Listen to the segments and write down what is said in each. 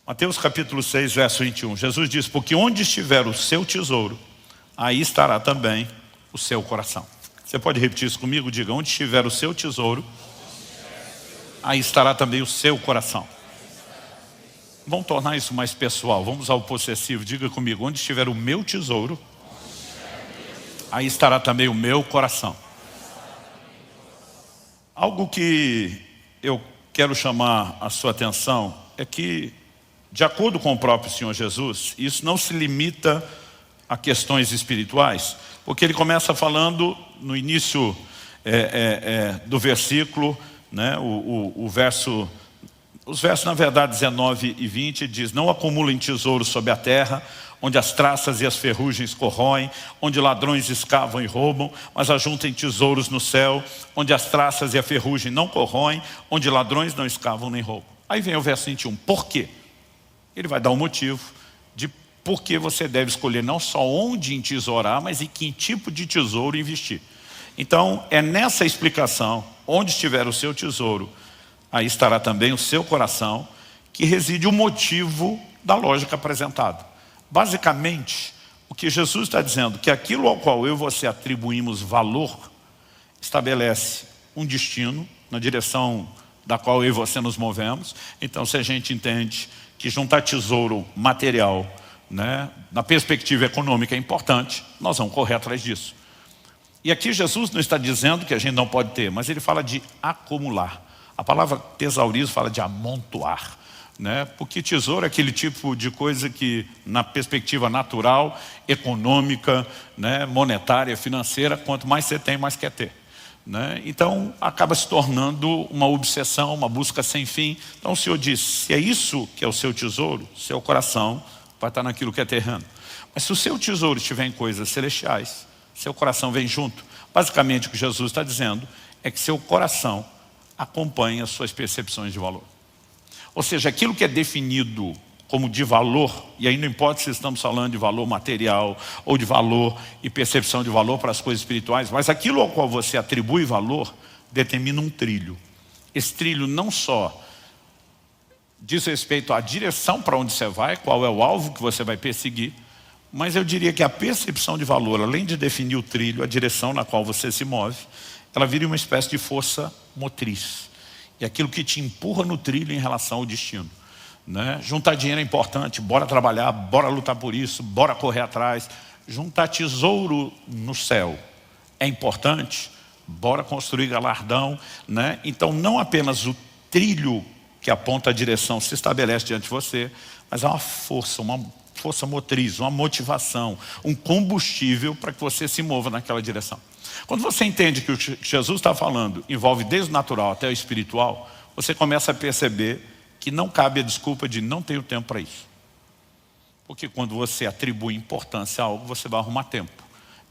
Mateus capítulo 6, verso 21. Jesus diz: porque onde estiver o seu tesouro, aí estará também o seu coração. Você pode repetir isso comigo? Diga: onde estiver o seu tesouro, aí estará também o seu coração. Vamos tornar isso mais pessoal. Vamos ao possessivo. Diga comigo: onde estiver o meu tesouro, aí estará também o meu coração. Algo que eu quero chamar a sua atenção é que, de acordo com o próprio Senhor Jesus, isso não se limita a questões espirituais, porque ele começa falando no início do versículo, né, os versos na verdade 19 e 20 diz: não acumulem tesouros sobre a terra, onde as traças e as ferrugens corroem, onde ladrões escavam e roubam, mas ajuntem tesouros no céu, onde as traças e a ferrugem não corroem, onde ladrões não escavam nem roubam. Aí vem o verso 21, por quê? Ele vai dar um motivo de por que você deve escolher não só onde entesourar, mas em que tipo de tesouro investir. Então, é nessa explicação: onde estiver o seu tesouro, aí estará também o seu coração, que reside o motivo da lógica apresentada. Basicamente, o que Jesus está dizendo, que aquilo ao qual eu e você atribuímos valor, estabelece um destino na direção da qual eu e você nos movemos. Então, se a gente entende que juntar tesouro material, né, na perspectiva econômica é importante, nós vamos correr atrás disso. E aqui Jesus não está dizendo que a gente não pode ter, mas ele fala de acumular. A palavra tesaurismo fala de amontoar, né? Porque tesouro é aquele tipo de coisa que, na perspectiva natural, econômica, né, monetária, financeira, quanto mais você tem, mais quer ter, né? Então acaba se tornando uma obsessão, uma busca sem fim. Então o Senhor diz: se é isso que é o seu tesouro, seu coração vai estar naquilo que é terreno. Mas se o seu tesouro estiver em coisas celestiais, seu coração vem junto. Basicamente o que Jesus está dizendo é que seu coração acompanha as suas percepções de valor. Ou seja, aquilo que é definido como de valor, e aí não importa se estamos falando de valor material ou de valor e percepção de valor para as coisas espirituais, mas aquilo ao qual você atribui valor determina um trilho. Esse trilho não só diz respeito à direção para onde você vai, qual é o alvo que você vai perseguir, mas eu diria que a percepção de valor, além de definir o trilho, a direção na qual você se move, ela vira uma espécie de força motriz. É aquilo que te empurra no trilho em relação ao destino, né? Juntar dinheiro é importante, bora trabalhar, bora lutar por isso, bora correr atrás. Juntar tesouro no céu é importante, bora construir galardão, né? Então não apenas o trilho que aponta a direção se estabelece diante de você, mas há uma força motriz, uma motivação, um combustível para que você se mova naquela direção. Quando você entende que o que Jesus está falando envolve desde o natural até o espiritual, você começa a perceber que não cabe a desculpa de não tenho tempo para isso. Porque quando você atribui importância a algo, você vai arrumar tempo.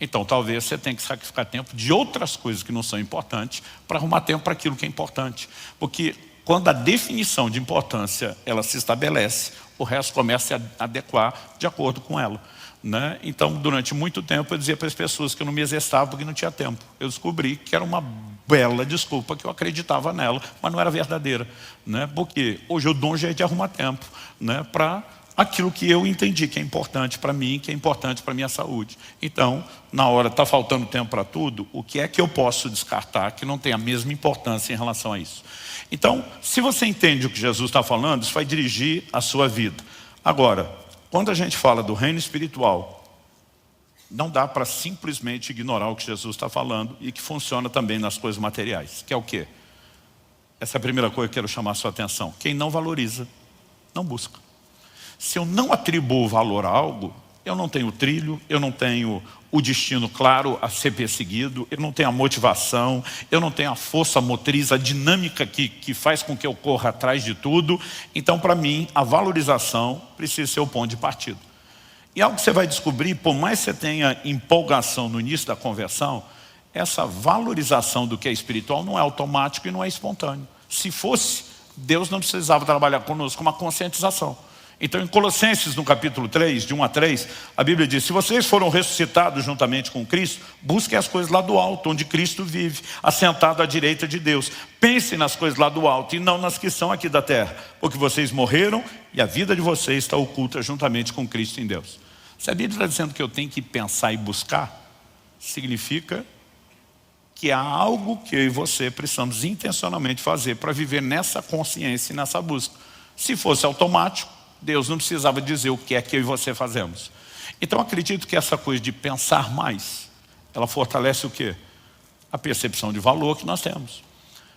Então talvez você tenha que sacrificar tempo de outras coisas que não são importantes para arrumar tempo para aquilo que é importante. Porque quando a definição de importância ela se estabelece, o resto começa a adequar de acordo com ela, né? Então durante muito tempo eu dizia para as pessoas que eu não me exercitava porque não tinha tempo. Eu descobri que era uma bela desculpa, que eu acreditava nela, mas não era verdadeira, né? Porque hoje eu dou um jeito de arrumar tempo, né, para aquilo que eu entendi que é importante para mim, que é importante para a minha saúde. Então, na hora está faltando tempo para tudo, o que é que eu posso descartar que não tem a mesma importância em relação a isso? Então, se você entende o que Jesus está falando, isso vai dirigir a sua vida. Agora, quando a gente fala do reino espiritual, não dá para simplesmente ignorar o que Jesus está falando e que funciona também nas coisas materiais. Que é o quê? Essa é a primeira coisa que eu quero chamar a sua atenção. Quem não valoriza, não busca. Se eu não atribuo valor a algo, eu não tenho trilho, eu não tenho o destino claro a ser perseguido, eu não tenho a motivação, eu não tenho a força motriz, a dinâmica que faz com que eu corra atrás de tudo. Então, para mim, a valorização precisa ser o ponto de partida. E algo que você vai descobrir, por mais que você tenha empolgação no início da conversão, essa valorização do que é espiritual não é automático e não é espontâneo. Se fosse, Deus não precisava trabalhar conosco com uma conscientização. Então em Colossenses, no capítulo 3, de 1 a 3, a Bíblia diz: se vocês foram ressuscitados juntamente com Cristo, busquem as coisas lá do alto, onde Cristo vive, assentado à direita de Deus. Pensem nas coisas lá do alto e não nas que são aqui da terra, porque vocês morreram e a vida de vocês está oculta juntamente com Cristo em Deus. Se a Bíblia está dizendo que eu tenho que pensar e buscar, significa que há algo que eu e você precisamos intencionalmente fazer para viver nessa consciência e nessa busca. Se fosse automático, Deus não precisava dizer o que é que eu e você fazemos. Então acredito que essa coisa de pensar mais, ela fortalece o quê? A percepção de valor que nós temos.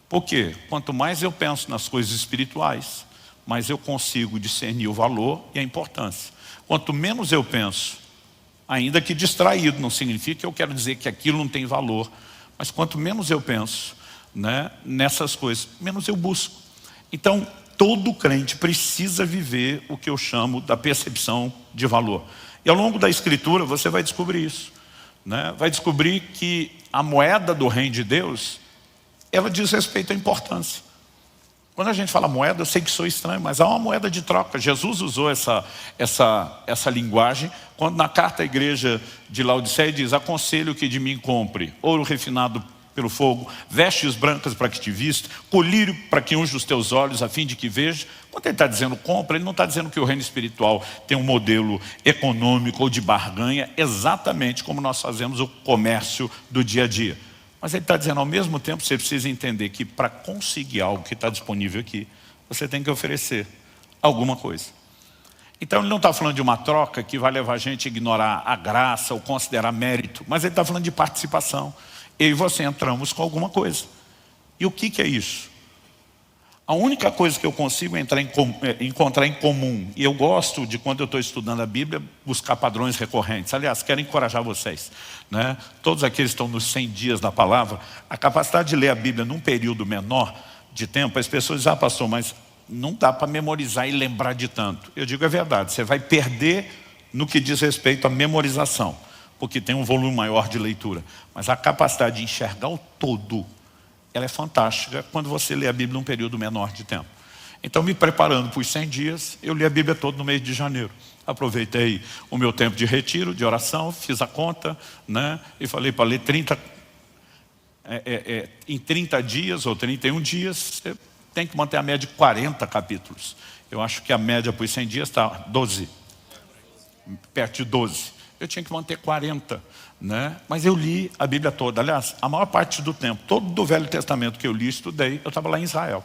Porque quanto mais eu penso nas coisas espirituais, mais eu consigo discernir o valor e a importância. Quanto menos eu penso, ainda que distraído, não significa que eu quero dizer que aquilo não tem valor, mas quanto menos eu penso, né, nessas coisas, menos eu busco. Então, todo crente precisa viver o que eu chamo da percepção de valor. E ao longo da Escritura você vai descobrir isso, né? Vai descobrir que a moeda do reino de Deus, ela diz respeito à importância. Quando a gente fala moeda, eu sei que sou estranho, mas há uma moeda de troca. Jesus usou essa linguagem, quando na carta à igreja de Laodiceia diz: aconselho que de mim compre ouro refinado pelo fogo, vestes brancas para que te vista, colírio para que unja os teus olhos, a fim de que veja. Quando ele está dizendo compra, ele não está dizendo que o reino espiritual tem um modelo econômico ou de barganha, exatamente como nós fazemos o comércio do dia a dia. Mas ele está dizendo, ao mesmo tempo, você precisa entender que para conseguir algo que está disponível aqui, você tem que oferecer alguma coisa. Então ele não está falando de uma troca que vai levar a gente a ignorar a graça ou considerar mérito, mas ele está falando de participação. Eu e você entramos com alguma coisa. E o que é isso? A única coisa que eu consigo encontrar em comum, e eu gosto de, quando eu estou estudando a Bíblia, buscar padrões recorrentes. Aliás, quero encorajar vocês, né? Todos aqueles que estão nos 100 dias da palavra, a capacidade de ler a Bíblia num período menor de tempo, as pessoas dizem: ah, pastor, mas não dá para memorizar e lembrar de tanto. Eu digo, é verdade, você vai perder no que diz respeito à memorização, porque tem um volume maior de leitura. Mas a capacidade de enxergar o todo, ela é fantástica quando você lê a Bíblia num período menor de tempo. Então, me preparando para os 100 dias, eu li a Bíblia toda no mês de janeiro. Aproveitei o meu tempo de retiro, de oração, fiz a conta, né? E falei para ler 30, em 30 dias ou 31 dias, você tem que manter a média de 40 capítulos. Eu acho que a média para os 100 dias está 12, perto de 12. Eu tinha que manter 40, né? Mas eu li a Bíblia toda. Aliás, a maior parte do tempo, todo do Velho Testamento que eu li e estudei, eu estava lá em Israel.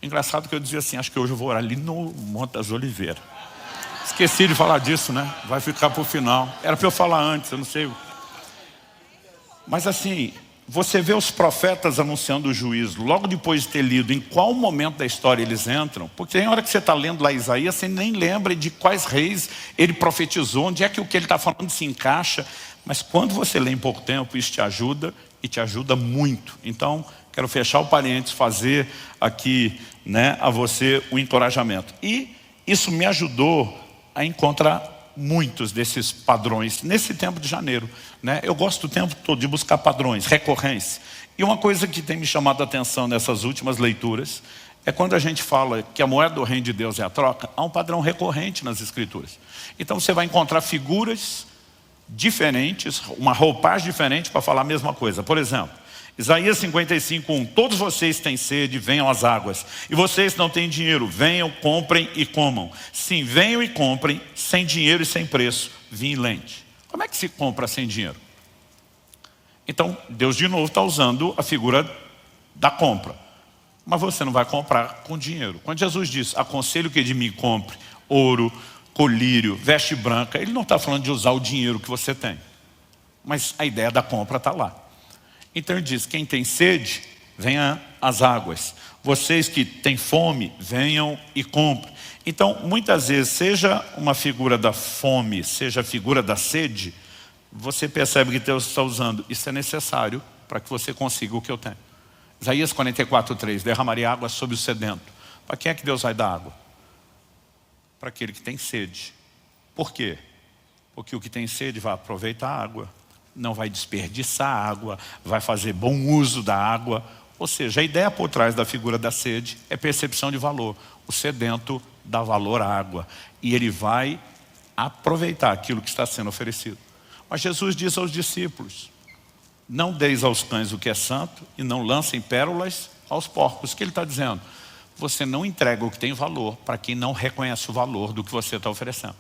Engraçado que eu dizia assim, acho que hoje eu vou orar ali no Monte das Oliveiras. Esqueci de falar disso, né? Vai ficar para o final. Era para eu falar antes, eu não sei. Mas assim, você vê os profetas anunciando o juízo, logo depois de ter lido em qual momento da história eles entram, porque tem hora que você está lendo lá Isaías, você nem lembra de quais reis ele profetizou, onde é que o que ele está falando se encaixa. Mas quando você lê em pouco tempo, isso te ajuda e te ajuda muito. Então, quero fechar o parênteses, fazer aqui, né, a você o encorajamento. E isso me ajudou a encontrar muitos desses padrões nesse tempo de janeiro, né? Eu gosto o tempo todo de buscar padrões, recorrência. E uma coisa que tem me chamado a atenção nessas últimas leituras é quando a gente fala que a moeda do reino de Deus é a troca, há um padrão recorrente nas Escrituras. Então você vai encontrar figuras diferentes, uma roupagem diferente para falar a mesma coisa. Por exemplo, Isaías 55:1, todos vocês têm sede, venham às águas. E vocês não têm dinheiro, venham, comprem e comam. Sim, venham e comprem, sem dinheiro e sem preço, vinho e leite. Como é que se compra sem dinheiro? Então, Deus de novo está usando a figura da compra. Mas você não vai comprar com dinheiro. Quando Jesus diz, aconselho que de mim compre ouro, colírio, veste branca, ele não está falando de usar o dinheiro que você tem. Mas a ideia da compra está lá. Então ele diz, quem tem sede, venha às águas. Vocês que têm fome, venham e comprem. Então, muitas vezes, seja uma figura da fome, seja a figura da sede, você percebe que Deus está usando. Isso é necessário para que você consiga o que eu tenho. Isaías 44:3, derramaria água sobre o sedento. Para quem é que Deus vai dar água? Para aquele que tem sede. Por quê? Porque o que tem sede vai aproveitar a água, não vai desperdiçar a água, vai fazer bom uso da água. Ou seja, a ideia por trás da figura da sede é percepção de valor. O sedento dar valor à água. E ele vai aproveitar aquilo que está sendo oferecido. Mas Jesus diz aos discípulos, não deis aos cães o que é santo e não lancem pérolas aos porcos. O que ele está dizendo? Você não entrega o que tem valor para quem não reconhece o valor do que você está oferecendo.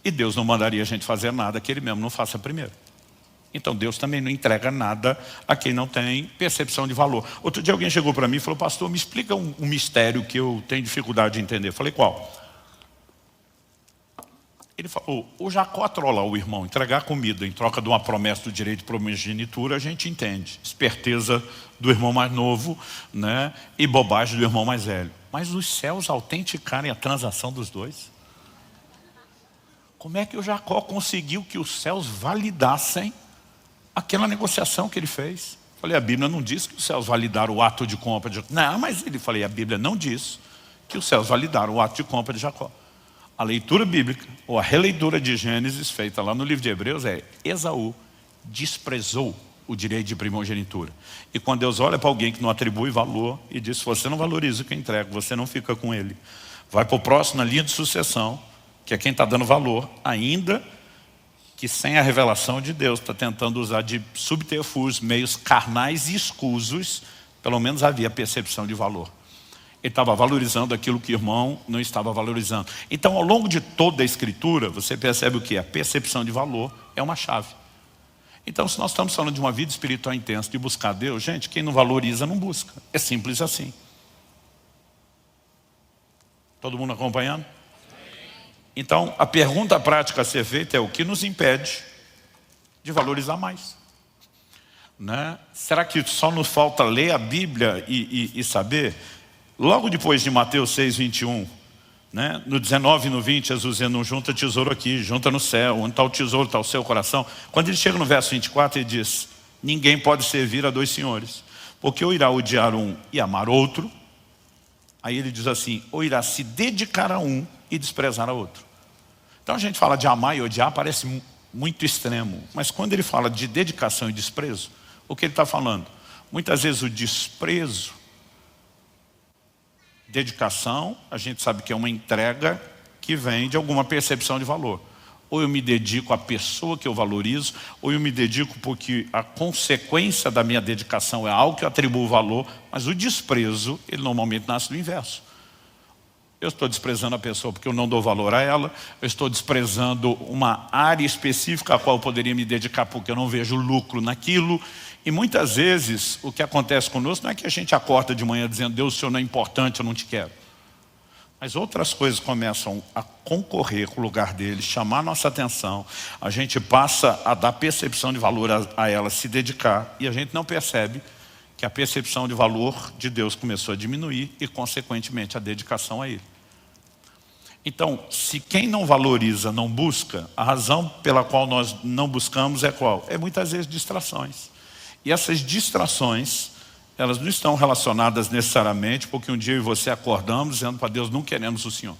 E Deus não mandaria a gente fazer nada que ele mesmo não faça primeiro. Então Deus também não entrega nada a quem não tem percepção de valor. Outro dia alguém chegou para mim e falou, pastor, me explica um mistério que eu tenho dificuldade de entender. Eu falei, qual? Ele falou, o Jacó trollar o irmão, entregar comida em troca de uma promessa do direito de primogenitura, a gente entende. Esperteza do irmão mais novo, né? E bobagem do irmão mais velho. Mas os céus autenticarem a transação dos dois? Como é que o Jacó conseguiu que os céus validassem aquela negociação que ele fez? Falei, a Bíblia não diz que os céus validaram o ato de compra de Jacó. Não, mas ele falei, a Bíblia não diz que os céus validaram o ato de compra de Jacó. A leitura bíblica, ou a releitura de Gênesis, feita lá no livro de Hebreus, é Esaú desprezou o direito de primogenitura. E quando Deus olha para alguém que não atribui valor e diz, se você não valoriza o que eu entrego, você não fica com ele. Vai para o próximo na linha de sucessão, que é quem está dando valor, ainda que sem a revelação de Deus, está tentando usar de subterfúgios, meios carnais e escusos, pelo menos havia percepção de valor. Ele estava valorizando aquilo que o irmão não estava valorizando. Então, ao longo de toda a Escritura, você percebe o que? A percepção de valor é uma chave. Então, se nós estamos falando de uma vida espiritual intensa, de buscar Deus, gente, quem não valoriza não busca. É simples assim. Todo mundo acompanhando? Então, a pergunta prática a ser feita é o que nos impede de valorizar mais? Né? Será que só nos falta ler a Bíblia e saber? Logo depois de Mateus 6, 21, né? No 19 e no 20, Jesus dizendo, não junta tesouro aqui, junta no céu, onde está o tesouro, está o seu coração. Quando ele chega no verso 24, ele diz, ninguém pode servir a dois senhores, porque ou irá odiar um e amar outro, aí ele diz assim, ou irá se dedicar a um e desprezar a outro. Então a gente fala de amar e odiar, parece muito extremo, mas quando ele fala de dedicação e desprezo, o que ele está falando? Muitas vezes o desprezo, dedicação, a gente sabe que é uma entrega que vem de alguma percepção de valor. Ou eu me dedico à pessoa que eu valorizo, ou eu me dedico porque a consequência da minha dedicação é algo que eu atribuo valor, mas o desprezo, ele normalmente nasce do inverso. Eu estou desprezando a pessoa porque eu não dou valor a ela, eu estou desprezando uma área específica a qual eu poderia me dedicar porque eu não vejo lucro naquilo. E muitas vezes o que acontece conosco não é que a gente acorda de manhã dizendo, Deus, o Senhor não é importante, eu não te quero. Mas outras coisas começam a concorrer com o lugar deles, chamar nossa atenção, a gente passa a dar percepção de valor a ela, se dedicar, e a gente não percebe que a percepção de valor de Deus começou a diminuir e, consequentemente, a dedicação a Ele. Então, se quem não valoriza não busca, a razão pela qual nós não buscamos é qual? É muitas vezes distrações. E essas distrações, elas não estão relacionadas necessariamente porque um dia eu e você acordamos dizendo para Deus, não queremos o Senhor.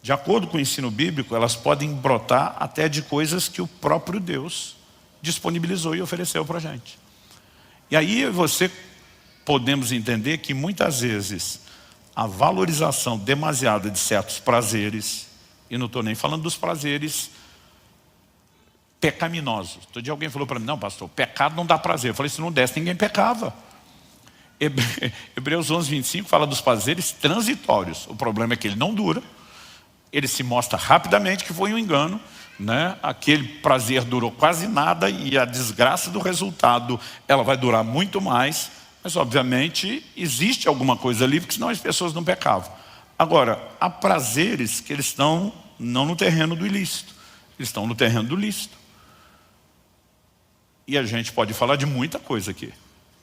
De acordo com o ensino bíblico, elas podem brotar até de coisas que o próprio Deus disponibilizou e ofereceu para a gente. E aí você podemos entender que muitas vezes a valorização demasiada de certos prazeres, e não estou nem falando dos prazeres pecaminosos. Outro dia alguém falou para mim, não pastor, pecado não dá prazer. Eu falei, se não desse ninguém pecava. Hebreus 11, 25 fala dos prazeres transitórios. O problema é que ele não dura. Ele se mostra rapidamente que foi um engano, né? Aquele prazer durou quase nada e a desgraça do resultado ela vai durar muito mais. Mas obviamente existe alguma coisa ali, porque senão as pessoas não pecavam. Agora, há prazeres que eles estão não no terreno do ilícito. Eles estão no terreno do lícito. E a gente pode falar de muita coisa aqui.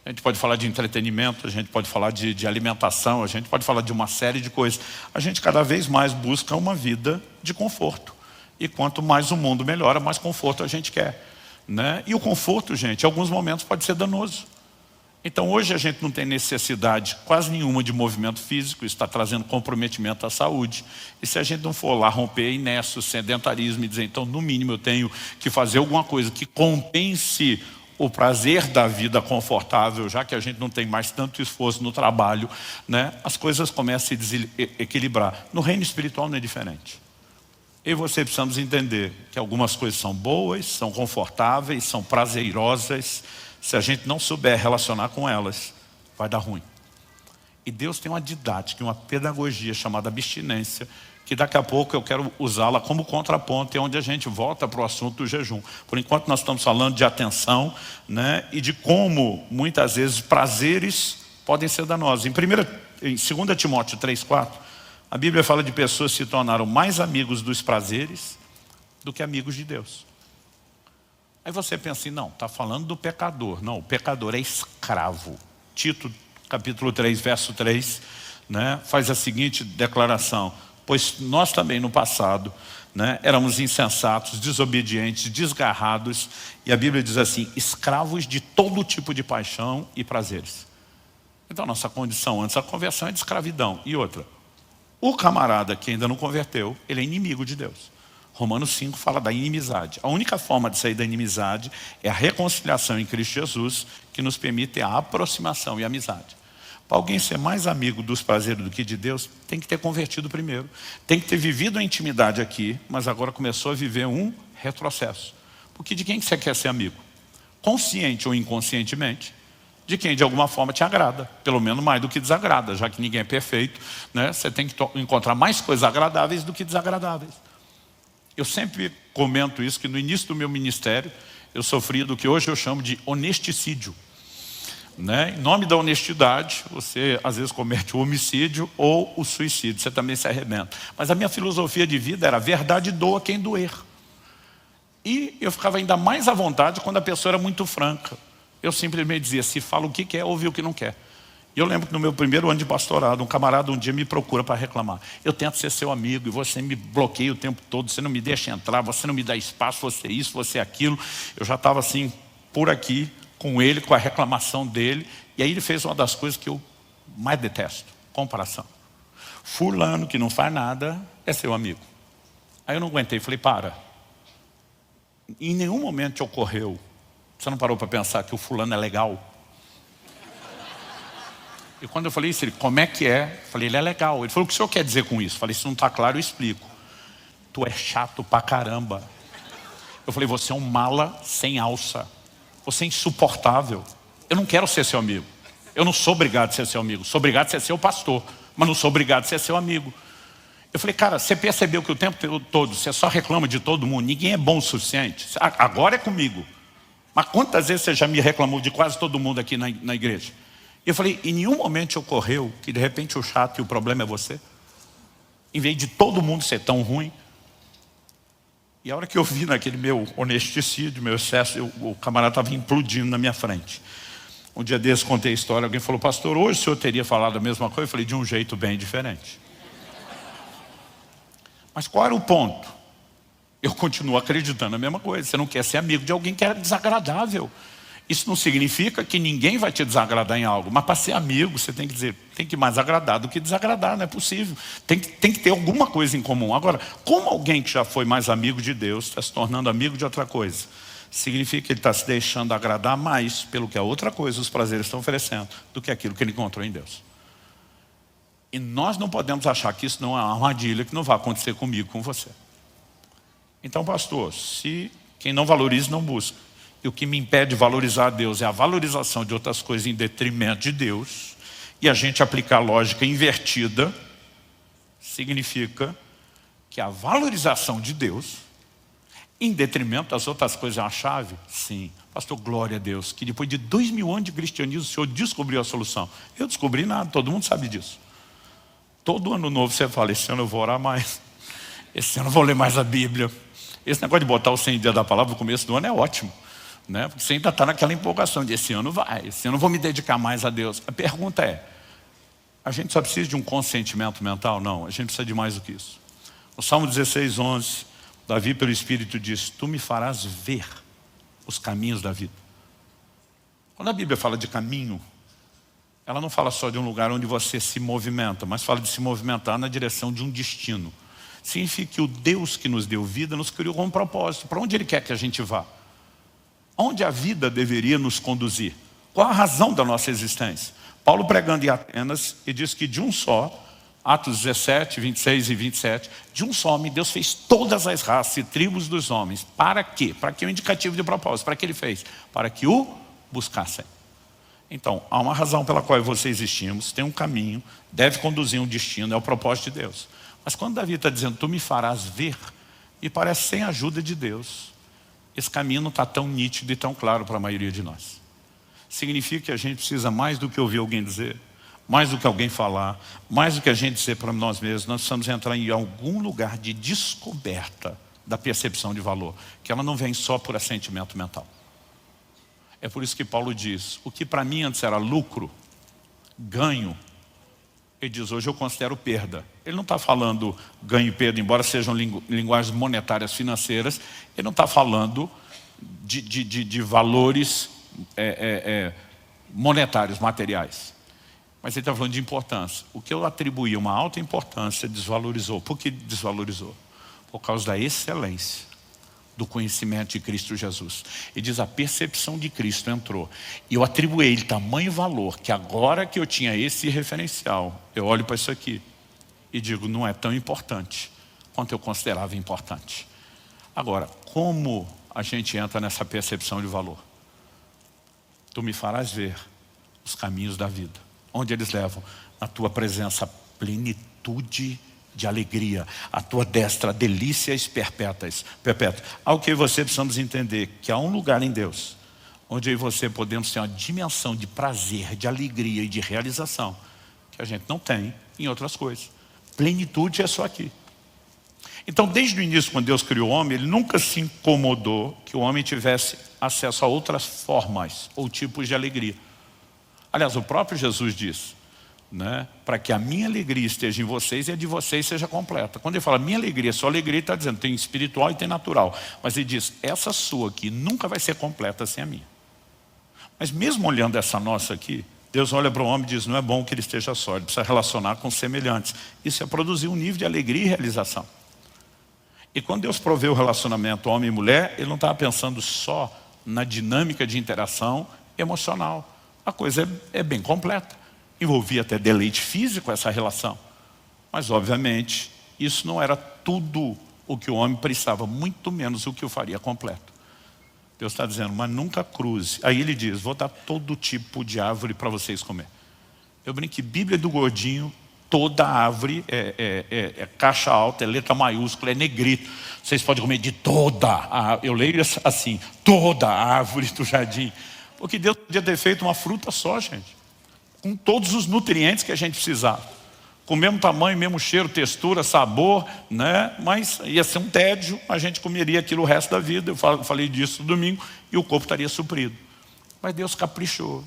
A gente pode falar de entretenimento, a gente pode falar de alimentação, a gente pode falar de uma série de coisas. A gente cada vez mais busca uma vida de conforto. E quanto mais o mundo melhora, mais conforto a gente quer, né? E o conforto, gente, em alguns momentos pode ser danoso. Então hoje a gente não tem necessidade quase nenhuma de movimento físico, isso está trazendo comprometimento à saúde. E se a gente não for lá romper a inércia, o sedentarismo e dizer, então no mínimo eu tenho que fazer alguma coisa que compense o prazer da vida confortável, já que a gente não tem mais tanto esforço no trabalho, né, as coisas começam a se desequilibrar. No reino espiritual não é diferente. Eu e você precisamos entender que algumas coisas são boas, são confortáveis, são prazerosas. Se a gente não souber relacionar com elas, vai dar ruim. E Deus tem uma didática, uma pedagogia chamada abstinência, que daqui a pouco eu quero usá-la como contraponto, é onde a gente volta para o assunto do jejum. Por enquanto nós estamos falando de atenção, né, e de como muitas vezes prazeres podem ser danosos. Em 2 Timóteo 3,4, a Bíblia fala de pessoas que se tornaram mais amigos dos prazeres do que amigos de Deus. Aí você pensa assim, não, está falando do pecador. Não, o pecador é escravo. Tito capítulo 3, verso 3, né, faz a seguinte declaração: pois nós também no passado, né, éramos insensatos, desobedientes, desgarrados, e a Bíblia diz assim, escravos de todo tipo de paixão e prazeres. Então nossa condição antes da conversão é de escravidão. E outra, o camarada que ainda não converteu, ele é inimigo de Deus. Romanos 5 fala da inimizade. A única forma de sair da inimizade é a reconciliação em Cristo Jesus, que nos permite a aproximação e a amizade. Para alguém ser mais amigo dos prazeres do que de Deus, tem que ter convertido primeiro. Tem que ter vivido a intimidade aqui, mas agora começou a viver um retrocesso. Porque de quem você quer ser amigo? Consciente ou inconscientemente, de quem de alguma forma te agrada. Pelo menos mais do que desagrada, já que ninguém é perfeito, né? Você tem que encontrar mais coisas agradáveis do que desagradáveis. Eu sempre comento isso, que no início do meu ministério, eu sofria do que hoje eu chamo de honesticídio. Né? Em nome da honestidade, você às vezes comete o homicídio ou o suicídio, você também se arrebenta. Mas a minha filosofia de vida era: a verdade doa quem doer. E eu ficava ainda mais à vontade quando a pessoa era muito franca. Eu simplesmente dizia, se fala o que quer, ouve o que não quer. E eu lembro que no meu primeiro ano de pastorado, um camarada um dia me procura para reclamar. Eu tento ser seu amigo e você me bloqueia o tempo todo, você não me deixa entrar, você não me dá espaço, você isso, você aquilo. Eu já estava assim, por aqui, com ele, com a reclamação dele. E aí ele fez uma das coisas que eu mais detesto: comparação. Fulano, que não faz nada, é seu amigo. Aí eu não aguentei, falei, para. Em nenhum momento te ocorreu, você não parou para pensar que o fulano é legal? E quando eu falei isso, ele, como é que é? Eu falei, ele é legal. Ele falou, o que o senhor quer dizer com isso? Eu falei, se não está claro, eu explico. Tu é chato pra caramba. Eu falei, você é um mala sem alça. Você é insuportável. Eu não quero ser seu amigo. Eu não sou obrigado a ser seu amigo. Sou obrigado a ser seu pastor, mas não sou obrigado a ser seu amigo. Eu falei, cara, você percebeu que o tempo todo você só reclama de todo mundo? Ninguém é bom o suficiente. Agora é comigo. Mas quantas vezes você já me reclamou de quase todo mundo aqui na igreja? Eu falei, em nenhum momento te ocorreu que de repente o chato e o problema é você? Em vez de todo mundo ser tão ruim. E a hora que eu vi naquele meu honesticídio, meu excesso, o camarada estava implodindo na minha frente. Um dia desses contei a história, alguém falou, pastor, hoje o senhor teria falado a mesma coisa? Eu falei, de um jeito bem diferente. Mas qual era o ponto? Eu continuo acreditando na mesma coisa. Você não quer ser amigo de alguém que é desagradável. Isso não significa que ninguém vai te desagradar em algo. Mas para ser amigo, você tem que dizer, tem que mais agradar do que desagradar, não é possível. Tem que ter alguma coisa em comum. Agora, como alguém que já foi mais amigo de Deus está se tornando amigo de outra coisa? Significa que ele está se deixando agradar mais pelo que a outra coisa, os prazeres estão oferecendo, do que aquilo que ele encontrou em Deus. E nós não podemos achar que isso não é uma armadilha, que não vai acontecer comigo, com você. Então, pastor, se quem não valoriza, não busca. E o que me impede de valorizar a Deus é a valorização de outras coisas em detrimento de Deus. E a gente aplicar a lógica invertida significa que a valorização de Deus em detrimento das outras coisas é uma chave? Sim. Pastor, glória a Deus, que depois de 2000 anos de cristianismo o senhor descobriu a solução. Eu descobri nada, todo mundo sabe disso. Todo ano novo você fala, esse ano eu vou orar mais. Esse ano eu vou ler mais a Bíblia. Esse negócio de botar os 100 dias da palavra no começo do ano é ótimo. Né? Porque você ainda está naquela empolgação de esse ano vai, esse ano eu vou me dedicar mais a Deus. A pergunta é, a gente só precisa de um consentimento mental? Não, a gente precisa de mais do que isso. No Salmo 16, 11, Davi pelo Espírito diz, tu me farás ver os caminhos da vida. Quando a Bíblia fala de caminho, ela não fala só de um lugar onde você se movimenta, mas fala de se movimentar na direção de um destino. Significa que o Deus que nos deu vida nos criou com um propósito. Para onde Ele quer que a gente vá? Onde a vida deveria nos conduzir? Qual a razão da nossa existência? Paulo pregando em Atenas, e diz que de um só, Atos 17, 26 e 27, de um só homem Deus fez todas as raças e tribos dos homens. Para quê? Para que o indicativo de propósito? Para que ele fez? Para que o buscassem. Então, há uma razão pela qual você existimos, tem um caminho, deve conduzir um destino, é o propósito de Deus. Mas quando Davi está dizendo, tu me farás ver, e parece sem a ajuda de Deus, esse caminho não está tão nítido e tão claro para a maioria de nós. Significa que a gente precisa mais do que ouvir alguém dizer, mais do que alguém falar, mais do que a gente dizer para nós mesmos, nós precisamos entrar em algum lugar de descoberta da percepção de valor, que ela não vem só por assentimento mental. É por isso que Paulo diz, o que para mim antes era lucro, ganho, ele diz, hoje eu considero perda. Ele não está falando ganho e perda, embora sejam linguagens monetárias financeiras, ele não está falando de valores monetários, materiais. Mas ele está falando de importância. O que eu atribuía uma alta importância desvalorizou. Por que desvalorizou? Por causa da excelência do conhecimento de Cristo Jesus. Ele diz, a percepção de Cristo entrou. E eu atribuí a ele tamanho valor, que agora que eu tinha esse referencial, eu olho para isso aqui e digo, não é tão importante quanto eu considerava importante. Agora, como a gente entra nessa percepção de valor? Tu me farás ver os caminhos da vida, onde eles levam a tua presença, plenitude de alegria, a tua destra, delícias perpétuas. Ao que você precisamos entender que há um lugar em Deus, onde eu e você podemos ter uma dimensão de prazer, de alegria e de realização, que a gente não tem em outras coisas. Plenitude é só aqui. Então, desde o início, quando Deus criou o homem, Ele nunca se incomodou que o homem tivesse acesso a outras formas ou tipos de alegria. Aliás, o próprio Jesus diz, né, para que a minha alegria esteja em vocês e a de vocês seja completa. Quando ele fala minha alegria, sua alegria, ele está dizendo, tem espiritual e tem natural. Mas ele diz, essa sua aqui nunca vai ser completa sem a minha. Mas mesmo olhando essa nossa aqui, Deus olha para o homem e diz, não é bom que ele esteja só, ele precisa relacionar com semelhantes. Isso é produzir um nível de alegria e realização. E quando Deus proveu o relacionamento homem e mulher, Ele não estava pensando só na dinâmica de interação emocional. A coisa é bem completa. Envolvia até deleite físico essa relação. Mas, obviamente, isso não era tudo o que o homem precisava, muito menos o que o faria completo. Deus está dizendo, mas nunca cruze. Aí Ele diz, vou dar todo tipo de árvore para vocês comer. Eu brinco que Bíblia do Gordinho, toda árvore é caixa alta, é letra maiúscula, é negrito. Vocês podem comer de toda a, eu leio assim, toda a árvore do jardim. Porque Deus podia ter feito uma fruta só, gente. Com todos os nutrientes que a gente precisava. Com o mesmo tamanho, mesmo cheiro, textura, sabor, né? Mas ia ser um tédio, a gente comeria aquilo o resto da vida. Eu falei disso no domingo e o corpo estaria suprido. Mas Deus caprichou.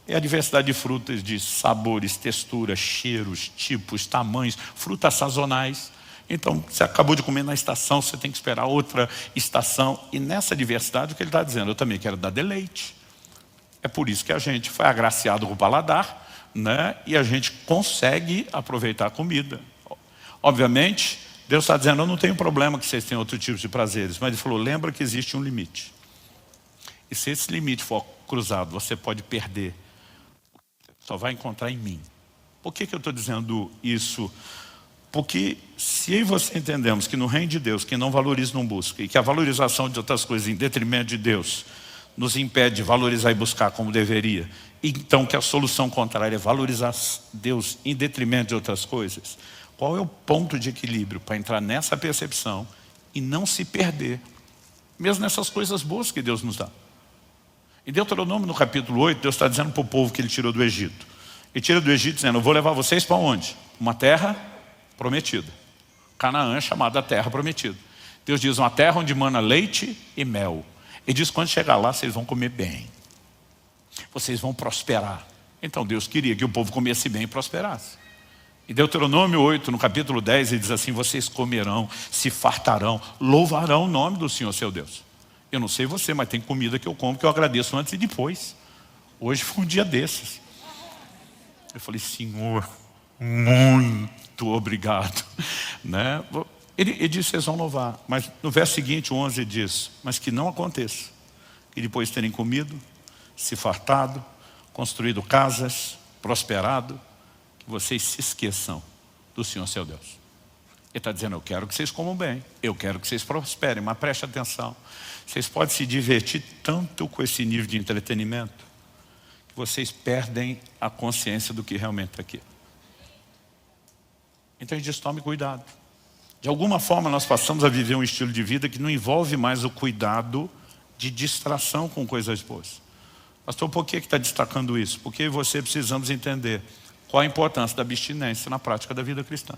É a diversidade de frutas, de sabores, texturas, cheiros, tipos, tamanhos, frutas sazonais. Então, você acabou de comer na estação, você tem que esperar outra estação. E nessa diversidade, o que ele está dizendo? Eu também quero dar deleite. É por isso que a gente foi agraciado com o paladar, né? E a gente consegue aproveitar a comida. Obviamente, Deus está dizendo, eu não tenho problema que vocês tenham outro tipo de prazeres. Mas Ele falou, lembra que existe um limite. E se esse limite for cruzado, você pode perder. Só vai encontrar em mim. Por que eu estou dizendo isso? Porque se eu e você entendemos que no reino de Deus, quem não valoriza não busca, e que a valorização de outras coisas em detrimento de Deus nos impede de valorizar e buscar como deveria, então que a solução contrária é valorizar Deus em detrimento de outras coisas, qual é o ponto de equilíbrio para entrar nessa percepção e não se perder, mesmo nessas coisas boas que Deus nos dá? Em Deuteronômio, no capítulo 8, Deus está dizendo para o povo que Ele tirou do Egito. Ele tira do Egito dizendo, eu vou levar vocês para onde? Uma terra prometida. Canaã é chamada terra prometida. Deus diz, uma terra onde mana leite e mel. Ele diz, quando chegar lá, vocês vão comer bem. Vocês vão prosperar. Então Deus queria que o povo comesse bem e prosperasse. Em Deuteronômio 8, no capítulo 10, ele diz assim, vocês comerão, se fartarão, louvarão o nome do Senhor seu Deus. Eu não sei você, mas tem comida que eu como que eu agradeço antes e depois. Hoje foi um dia desses. Eu falei, Senhor, muito obrigado. Né? Ele disse, vocês vão louvar. Mas no verso seguinte, o 11 diz, mas que não aconteça e depois de terem comido, se fartado, construído casas, prosperado, que vocês se esqueçam do Senhor seu Deus. Ele está dizendo, eu quero que vocês comam bem, eu quero que vocês prosperem, mas preste atenção. Vocês podem se divertir tanto com esse nível de entretenimento, que vocês perdem a consciência do que realmente está aqui. Então ele diz, tome cuidado. De alguma forma nós passamos a viver um estilo de vida que não envolve mais o cuidado de distração com coisas boas. Pastor, por que está destacando isso? Porque eu e você precisamos entender qual a importância da abstinência na prática da vida cristã.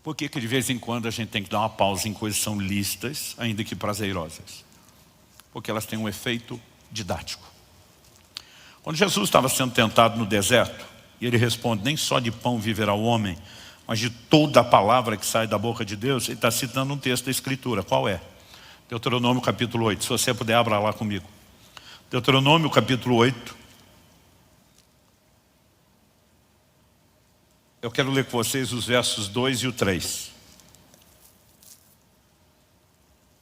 Por que de vez em quando a gente tem que dar uma pausa em coisas que são lícitas, ainda que prazerosas? Porque elas têm um efeito didático. Quando Jesus estava sendo tentado no deserto, e ele responde, nem só de pão viverá o homem, mas de toda a palavra que sai da boca de Deus, ele está citando um texto da Escritura. Qual é? Deuteronômio capítulo 8. Se você puder, abra lá comigo. Deuteronômio capítulo 8. Eu quero ler com vocês os versos 2 e o 3.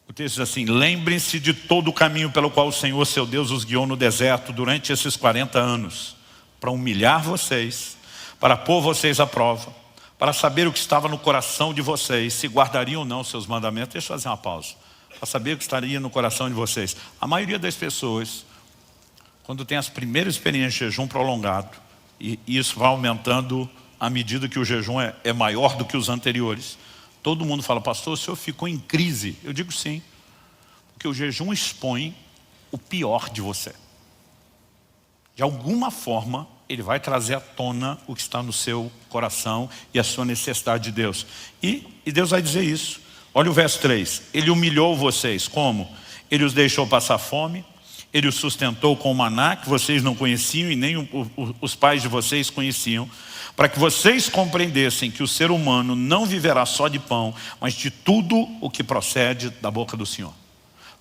O texto diz assim, lembrem-se de todo o caminho pelo qual o Senhor, seu Deus, os guiou no deserto durante esses 40 anos, para humilhar vocês, para pôr vocês à prova, para saber o que estava no coração de vocês, se guardariam ou não os seus mandamentos. Deixa eu fazer uma pausa. Para saber o que estaria no coração de vocês. A maioria das pessoas, quando tem as primeiras experiências de jejum prolongado, e isso vai aumentando à medida que o jejum é maior do que os anteriores, todo mundo fala, pastor, o senhor ficou em crise. Eu digo sim, porque o jejum expõe o pior de você. De alguma forma, ele vai trazer à tona o que está no seu coração e a sua necessidade de Deus. E Deus vai dizer isso. Olha o verso 3. Ele humilhou vocês. Como? Ele os deixou passar fome. Ele os sustentou com o maná que vocês não conheciam e nem os pais de vocês conheciam. Para que vocês compreendessem que o ser humano não viverá só de pão, mas de tudo o que procede da boca do Senhor.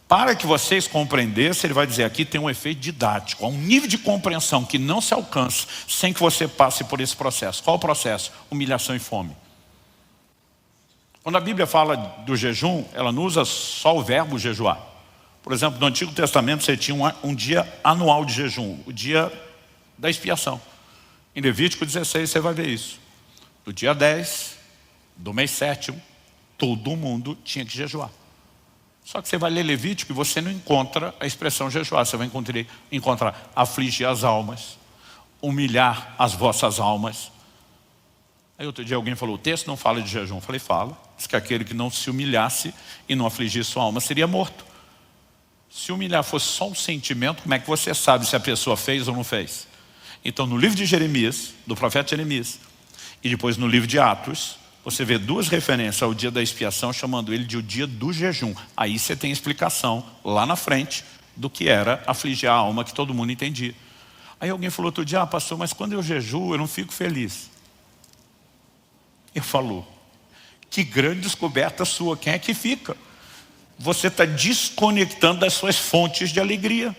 Para que vocês compreendessem, ele vai dizer aqui, tem um efeito didático. Há um nível de compreensão que não se alcança sem que você passe por esse processo. Qual o processo? Humilhação e fome. Quando a Bíblia fala do jejum, ela não usa só o verbo jejuar. Por exemplo, no Antigo Testamento você tinha um dia anual de jejum, o dia da expiação. Em Levítico 16 você vai ver isso. No dia 10 do mês 7º, todo mundo tinha que jejuar. Só que você vai ler Levítico e você não encontra a expressão jejuar. Você vai encontrar afligir as almas, humilhar as vossas almas. Aí outro dia alguém falou, o texto não fala de jejum. Eu falei, fala. Diz que aquele que não se humilhasse e não afligisse sua alma seria morto. Se humilhar fosse só um sentimento, como é que você sabe se a pessoa fez ou não fez? Então no livro de Jeremias, do profeta Jeremias, e depois no livro de Atos, você vê duas referências ao dia da expiação, chamando ele de o dia do jejum. Aí você tem explicação lá na frente do que era afligir a alma, que todo mundo entendia. Aí alguém falou outro dia, pastor, mas quando eu jejuo eu não fico feliz. Ele falou, que grande descoberta sua, quem é que fica? Você está desconectando das suas fontes de alegria.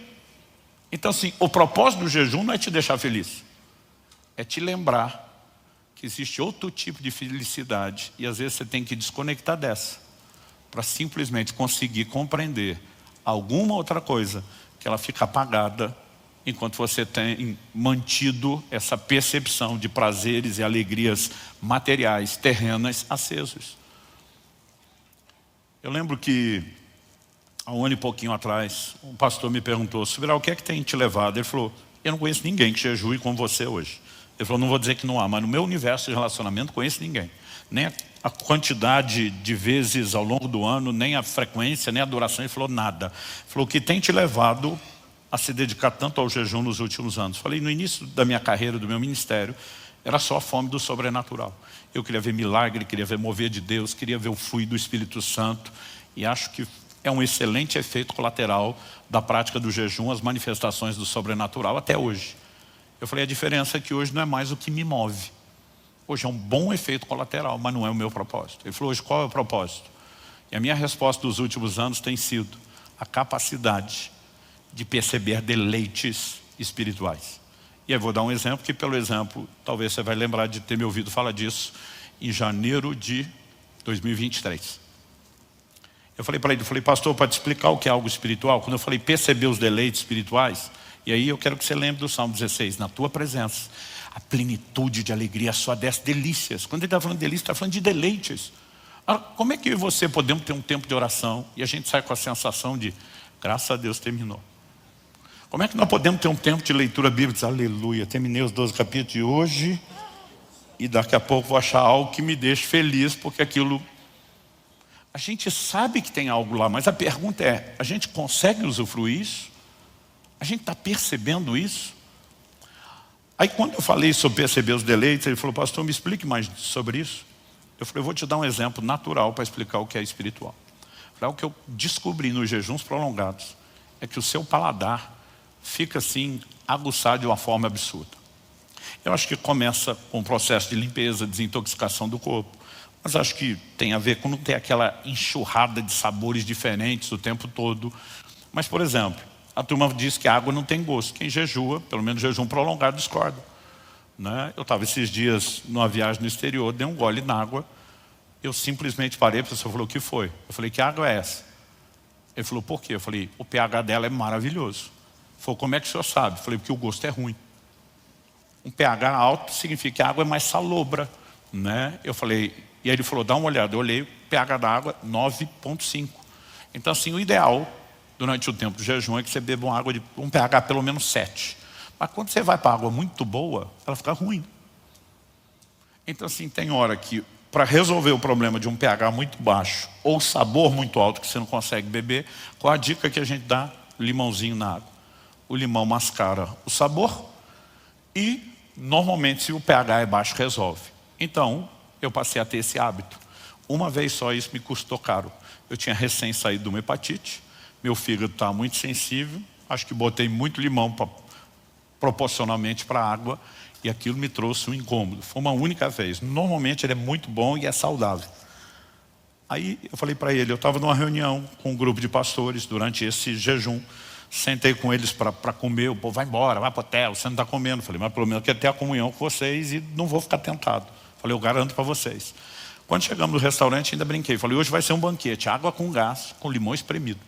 Então assim, o propósito do jejum não é te deixar feliz, é te lembrar que existe outro tipo de felicidade e às vezes você tem que desconectar dessa para simplesmente conseguir compreender alguma outra coisa que ela fica apagada enquanto você tem mantido essa percepção de prazeres e alegrias materiais, terrenas, acesos. Eu lembro que há um ano e pouquinho atrás, um pastor me perguntou, Subirá, o que é que tem te levado? Ele falou, eu não conheço ninguém que jejue como você hoje. Ele falou, não vou dizer que não há, mas no meu universo de relacionamento conheço ninguém. Nem a quantidade de vezes ao longo do ano, nem a frequência, nem a duração. Ele falou, nada. Ele falou, o que tem te levado a se dedicar tanto ao jejum nos últimos anos? Falei, no início da minha carreira, do meu ministério, era só a fome do sobrenatural. Eu queria ver milagre, queria ver mover de Deus, queria ver o fluir do Espírito Santo. E acho que é um excelente efeito colateral da prática do jejum, as manifestações do sobrenatural até hoje. Eu falei, a diferença é que hoje não é mais o que me move. Hoje é um bom efeito colateral, mas não é o meu propósito. Ele falou, hoje qual é o propósito? E a minha resposta dos últimos anos tem sido a capacidade de perceber deleites espirituais. E aí vou dar um exemplo, que pelo exemplo, talvez você vai lembrar de ter me ouvido falar disso em janeiro de 2023. Eu falei para ele, pastor, para te explicar o que é algo espiritual, quando eu falei perceber os deleites espirituais, e aí eu quero que você lembre do Salmo 16, na tua presença, a plenitude de alegria, só desce delícias. Quando ele está falando de delícias, está falando de deleites. Agora, como é que eu e você podemos ter um tempo de oração e a gente sai com a sensação de, graças a Deus terminou? Como é que nós podemos ter um tempo de leitura bíblica? Diz, aleluia, terminei os 12 capítulos de hoje e daqui a pouco vou achar algo que me deixe feliz, porque aquilo... A gente sabe que tem algo lá, mas a pergunta é, a gente consegue usufruir isso? A gente está percebendo isso? Aí quando eu falei sobre perceber os deleites, ele falou, pastor, me explique mais sobre isso. Eu falei, eu vou te dar um exemplo natural para explicar o que é espiritual. Eu falei, o que eu descobri nos jejuns prolongados é que o seu paladar fica assim, aguçado de uma forma absurda. Eu acho que começa com um processo de limpeza, desintoxicação do corpo. Mas acho que tem a ver com não ter aquela enxurrada de sabores diferentes o tempo todo. Mas, por exemplo, a turma diz que a água não tem gosto. Quem jejua, pelo menos jejum prolongado, discorda. Né? Eu estava esses dias numa viagem no exterior, dei um gole na água. Eu simplesmente parei, a pessoa falou, o que foi? Eu falei, que água é essa? Ele falou, por quê? Eu falei, o pH dela é maravilhoso. Ele falou, como é que o senhor sabe? Eu falei, porque o gosto é ruim. Um pH alto significa que a água é mais salobra. Né? Eu falei... E aí ele falou, dá uma olhada. Eu olhei, o pH da água, 9,5. Então assim, o ideal, durante o tempo do jejum, é que você beba uma água de um pH pelo menos 7. Mas quando você vai para água muito boa, ela fica ruim. Então assim, tem hora que, para resolver o problema de um pH muito baixo, ou sabor muito alto que você não consegue beber, qual a dica que a gente dá? Limãozinho na água. O limão mascara o sabor e, normalmente, se o pH é baixo, resolve. Então, eu passei a ter esse hábito. Uma vez só isso me custou caro. Eu tinha recém saído de uma hepatite, meu fígado estava muito sensível, acho que botei muito limão proporcionalmente para a água e aquilo me trouxe um incômodo. Foi uma única vez. Normalmente ele é muito bom e é saudável. Aí eu falei para ele, eu estava numa reunião com um grupo de pastores durante esse jejum, sentei com eles para comer, o povo vai embora, vai para o hotel, você não está comendo. Falei, mas pelo menos eu quero ter a comunhão com vocês e não vou ficar tentado. Falei, eu garanto para vocês. Quando chegamos no restaurante, ainda brinquei. Falei, hoje vai ser um banquete, água com gás, com limão espremido.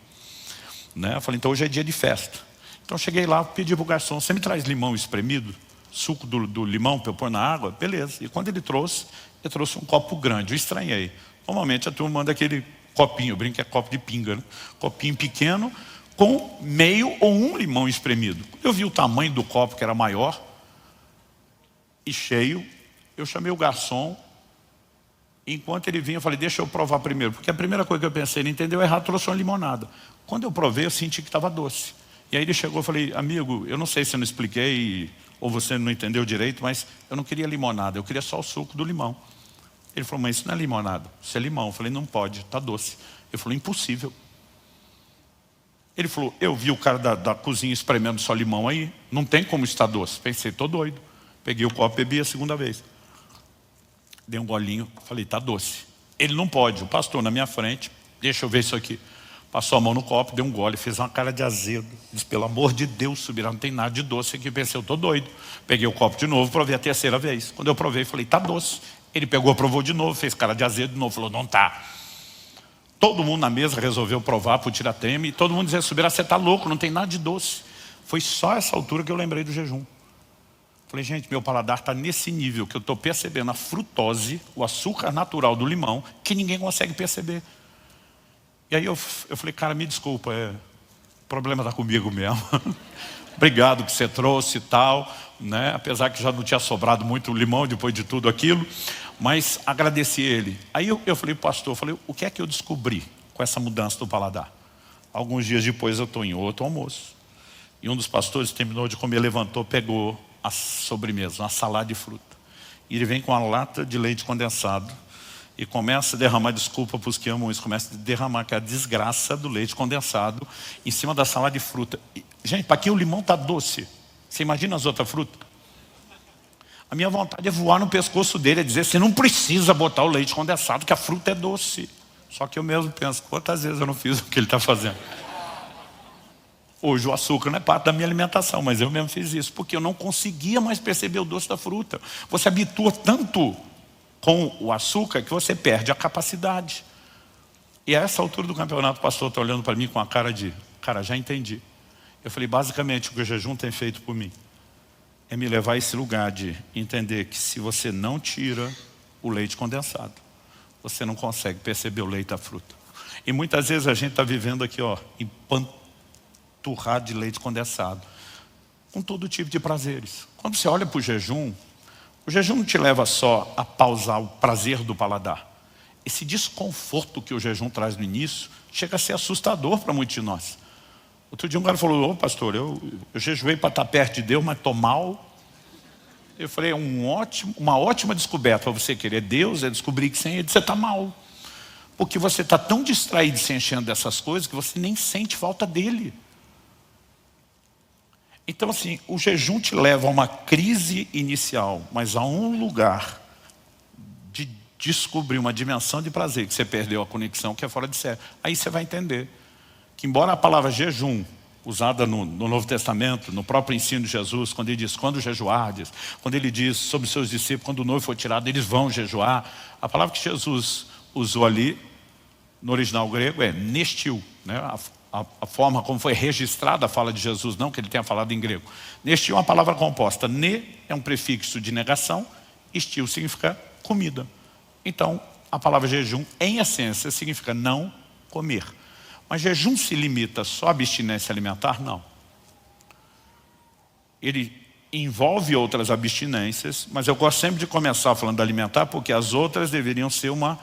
Né? Falei, então hoje é dia de festa. Então cheguei lá, pedi para o garçom, você me traz limão espremido? Suco do limão para eu pôr na água? Beleza. E quando ele trouxe um copo grande. Eu estranhei. Normalmente a turma manda aquele copinho, eu brinco que é copo de pinga, né? Copinho pequeno, com meio ou um limão espremido. Eu vi o tamanho do copo, que era maior e cheio. Eu chamei o garçom, enquanto ele vinha, eu falei, deixa eu provar primeiro. Porque a primeira coisa que eu pensei, ele entendeu errado, trouxe uma limonada. Quando eu provei, eu senti que estava doce. E aí ele chegou e falei, amigo, eu não sei se eu não expliquei, ou você não entendeu direito, mas eu não queria limonada, eu queria só o suco do limão. Ele falou, mas isso não é limonada, isso é limão. Eu falei, não pode, está doce. Ele falou, impossível. Ele falou, eu vi o cara da cozinha espremendo só limão aí, não tem como estar doce. Pensei, tô doido. Peguei o copo e bebi a segunda vez. Dei um golinho, falei, tá doce. Ele não pode, o pastor na minha frente, deixa eu ver isso aqui. Passou a mão no copo, deu um gole, fez uma cara de azedo. Disse, pelo amor de Deus, subirá, não tem nada de doce aqui. Pensei, eu tô doido. Peguei o copo de novo, provei a terceira vez. Quando eu provei, falei, tá doce. Ele pegou, provou de novo, fez cara de azedo de novo, falou, não tá. Todo mundo na mesa resolveu provar pro tira-treme, e todo mundo dizia, subirá, você tá louco, não tem nada de doce. Foi só essa altura que eu lembrei do jejum. Falei, gente, meu paladar está nesse nível que eu estou percebendo a frutose, o açúcar natural do limão, que ninguém consegue perceber. E aí eu falei, cara, me desculpa, o problema está comigo mesmo. Obrigado que você trouxe e tal, né? Apesar que já não tinha sobrado muito limão depois de tudo aquilo, mas agradeci ele. Aí eu falei, pastor, o que é que eu descobri com essa mudança do paladar? Alguns dias depois eu estou em outro almoço. E um dos pastores terminou de comer, levantou, pegou a sobremesa, uma salada de fruta. E ele vem com uma lata de leite condensado e começa a derramar, desculpa para os que amam isso, começa a derramar aquela desgraça do leite condensado em cima da salada de fruta. E, gente, para quem o limão está doce, você imagina as outras frutas? A minha vontade é voar no pescoço dele e dizer, você não precisa botar o leite condensado, que a fruta é doce. Só que eu mesmo penso, quantas vezes eu não fiz o que ele está fazendo? Hoje o açúcar não é parte da minha alimentação, mas eu mesmo fiz isso, porque eu não conseguia mais perceber o doce da fruta. Você habitua tanto com o açúcar que você perde a capacidade. E a essa altura do campeonato, o pastor está olhando para mim com a cara de, cara, já entendi. Eu falei, basicamente, o que o jejum tem feito por mim é me levar a esse lugar de entender que se você não tira o leite condensado, você não consegue perceber o leite da fruta. E muitas vezes a gente está vivendo aqui, ó, empanturrado de leite condensado, com todo tipo de prazeres. Quando você olha para o jejum não te leva só a pausar o prazer do paladar. Esse desconforto que o jejum traz no início chega a ser assustador para muitos de nós. Outro dia um cara falou, ô pastor, eu jejuei para estar perto de Deus, mas estou mal. Eu falei, é uma ótima descoberta para você querer Deus, é descobrir que sem Ele você está mal. Porque você está tão distraído se enchendo dessas coisas que você nem sente falta dele. Então assim, o jejum te leva a uma crise inicial, mas a um lugar de descobrir uma dimensão de prazer que você perdeu a conexão, que é fora de série. Aí você vai entender que embora a palavra jejum, usada no Novo Testamento, no próprio ensino de Jesus, quando ele diz, quando jejuardes, quando ele diz sobre os seus discípulos, quando o noivo for tirado, eles vão jejuar. A palavra que Jesus usou ali, no original grego, é nestiu, né? A forma como foi registrada a fala de Jesus, não que ele tenha falado em grego. Nestiu é uma palavra composta. Ne é um prefixo de negação, estil significa comida. Então, a palavra jejum, em essência, significa não comer. Mas jejum se limita só à abstinência alimentar? Não. Ele envolve outras abstinências, mas eu gosto sempre de começar falando da alimentar, porque as outras deveriam ser uma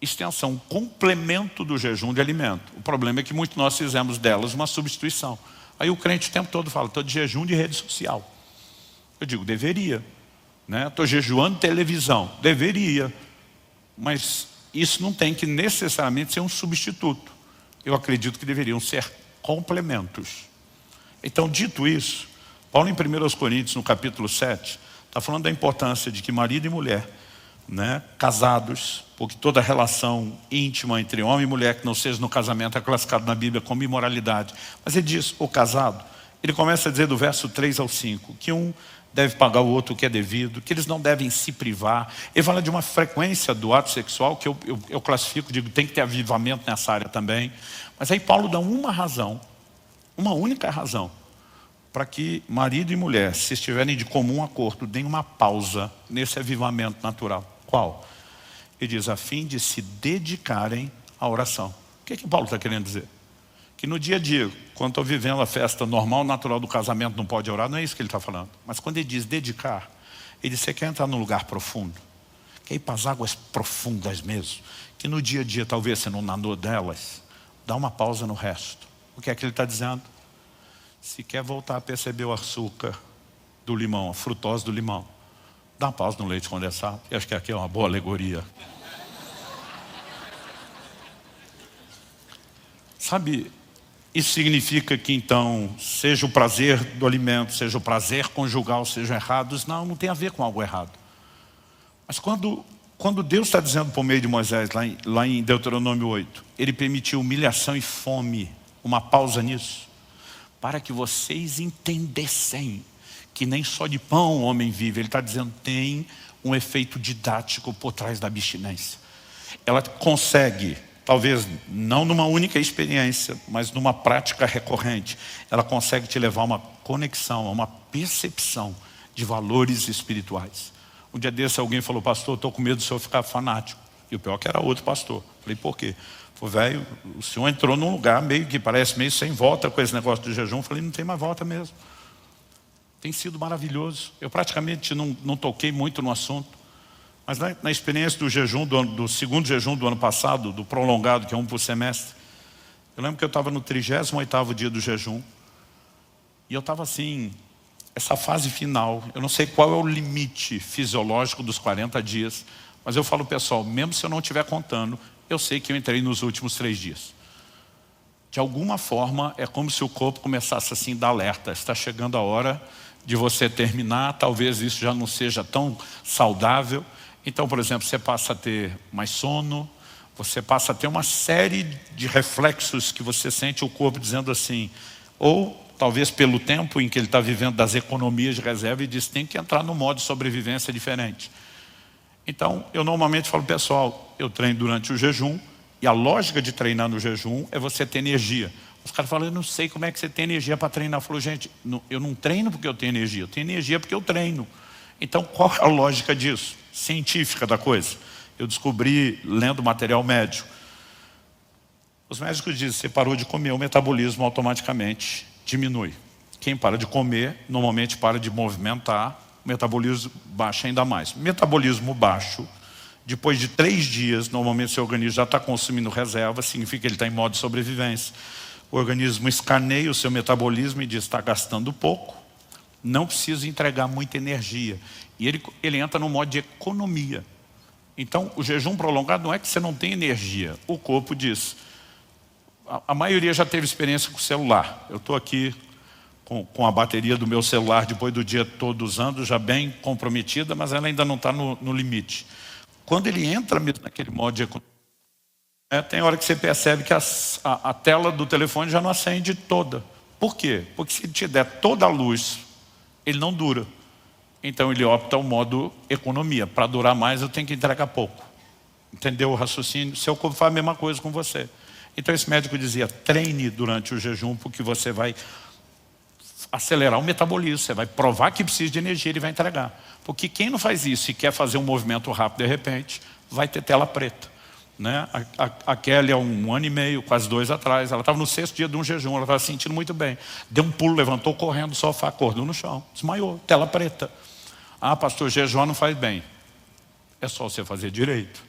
extensão, um complemento do jejum de alimento. O problema é que muitos de nós fizemos delas uma substituição. Aí o crente o tempo todo fala, estou de jejum de rede social. Eu digo, deveria. Estou jejuando televisão. Deveria. Mas isso não tem que necessariamente ser um substituto. Eu acredito que deveriam ser complementos. Então, dito isso, Paulo em 1 Coríntios, no capítulo 7, está falando da importância de que marido e mulher, casados, porque toda relação íntima entre homem e mulher que não seja no casamento é classificado na Bíblia como imoralidade. Mas ele diz, o casado, ele começa a dizer do verso 3 ao 5, que um deve pagar o outro o que é devido, que eles não devem se privar. Ele fala de uma frequência do ato sexual que eu classifico, digo, tem que ter avivamento nessa área também. Mas aí Paulo dá uma razão, uma única razão, para que marido e mulher, se estiverem de comum acordo, deem uma pausa nesse avivamento natural. Qual? Ele diz, a fim de se dedicarem à oração. O que Paulo está querendo dizer? Que no dia a dia, quando estou vivendo a festa normal, natural do casamento, não pode orar, não é isso que ele está falando. Mas quando ele diz dedicar, ele diz, você quer entrar num lugar profundo? Quer ir para as águas profundas mesmo? Que no dia a dia, talvez você não nadou delas, dá uma pausa no resto. O que é que ele está dizendo? Se quer voltar a perceber o açúcar do limão, a frutose do limão, dá uma pausa no leite condensado. Eu acho que aqui é uma boa alegoria. Sabe, isso significa que então, seja o prazer do alimento, seja o prazer conjugal, sejam errados, não tem a ver com algo errado. Mas quando Deus está dizendo por meio de Moisés, lá em Deuteronômio 8, Ele permitiu humilhação e fome, uma pausa nisso, para que vocês entendessem que nem só de pão o homem vive. Ele está dizendo, tem um efeito didático por trás da abstinência. Ela consegue, talvez não numa única experiência, mas numa prática recorrente, ela consegue te levar a uma conexão, a uma percepção de valores espirituais. Um dia desse alguém falou, pastor, estou com medo do senhor ficar fanático. E o pior que era outro pastor. Falei, por quê? Falei, velho, o senhor entrou num lugar meio que parece meio sem volta com esse negócio do jejum. Falei, não tem mais volta mesmo. Tem sido maravilhoso. Eu praticamente não toquei muito no assunto. Mas na experiência do jejum, do segundo jejum do ano passado, do prolongado, que é um por semestre, eu lembro que eu estava no 38º dia do jejum. E eu estava assim, essa fase final, eu não sei qual é o limite fisiológico dos 40 dias, mas eu falo, pessoal, mesmo se eu não estiver contando, eu sei que eu entrei nos últimos 3 dias. De alguma forma, é como se o corpo começasse assim, dar alerta. Está chegando a hora de você terminar, talvez isso já não seja tão saudável. Então, por exemplo, você passa a ter mais sono, você passa a ter uma série de reflexos que você sente o corpo dizendo assim, ou talvez pelo tempo em que ele está vivendo das economias de reserva, e diz, tem que entrar no modo de sobrevivência diferente. Então, eu normalmente falo, pessoal, eu treino durante o jejum E a lógica de treinar no jejum é você ter energia. Os caras falam, eu não sei como é que você tem energia para treinar. Eu falo, gente, eu não treino porque eu tenho energia porque eu treino. Então, qual é a lógica disso? Científica da coisa. Eu descobri lendo material médico. Os médicos dizem, você parou de comer, o metabolismo automaticamente diminui. Quem para de comer, normalmente para de movimentar, o metabolismo baixa ainda mais. Metabolismo baixo, depois de 3 dias, normalmente seu organismo já está consumindo reserva, significa que ele está em modo de sobrevivência. O organismo escaneia o seu metabolismo e diz, está gastando pouco, não precisa entregar muita energia. E ele entra no modo de economia. Então, o jejum prolongado não é que você não tem energia. O corpo diz, a maioria já teve experiência com o celular. Eu estou aqui com a bateria do meu celular, depois do dia todo usando, já bem comprometida, mas ela ainda não está no limite. Quando ele entra mesmo naquele modo de economia, tem hora que você percebe que a tela do telefone já não acende toda. Por quê? Porque se te der toda a luz, ele não dura. Então ele opta o modo economia. Para durar mais eu tenho que entregar pouco. Entendeu o raciocínio? Seu corpo faz a mesma coisa com você. Então esse médico dizia, treine durante o jejum, porque você vai acelerar o metabolismo, você vai provar que precisa de energia, ele vai entregar. Porque quem não faz isso e quer fazer um movimento rápido de repente, vai ter tela preta. Né? A Kelly há 1 ano e meio, quase 2 atrás, ela estava no 6º dia de um jejum, ela estava se sentindo muito bem. Deu um pulo, levantou correndo do sofá, acordou no chão, desmaiou, tela preta. Ah, pastor, jejum não faz bem. É só você fazer direito.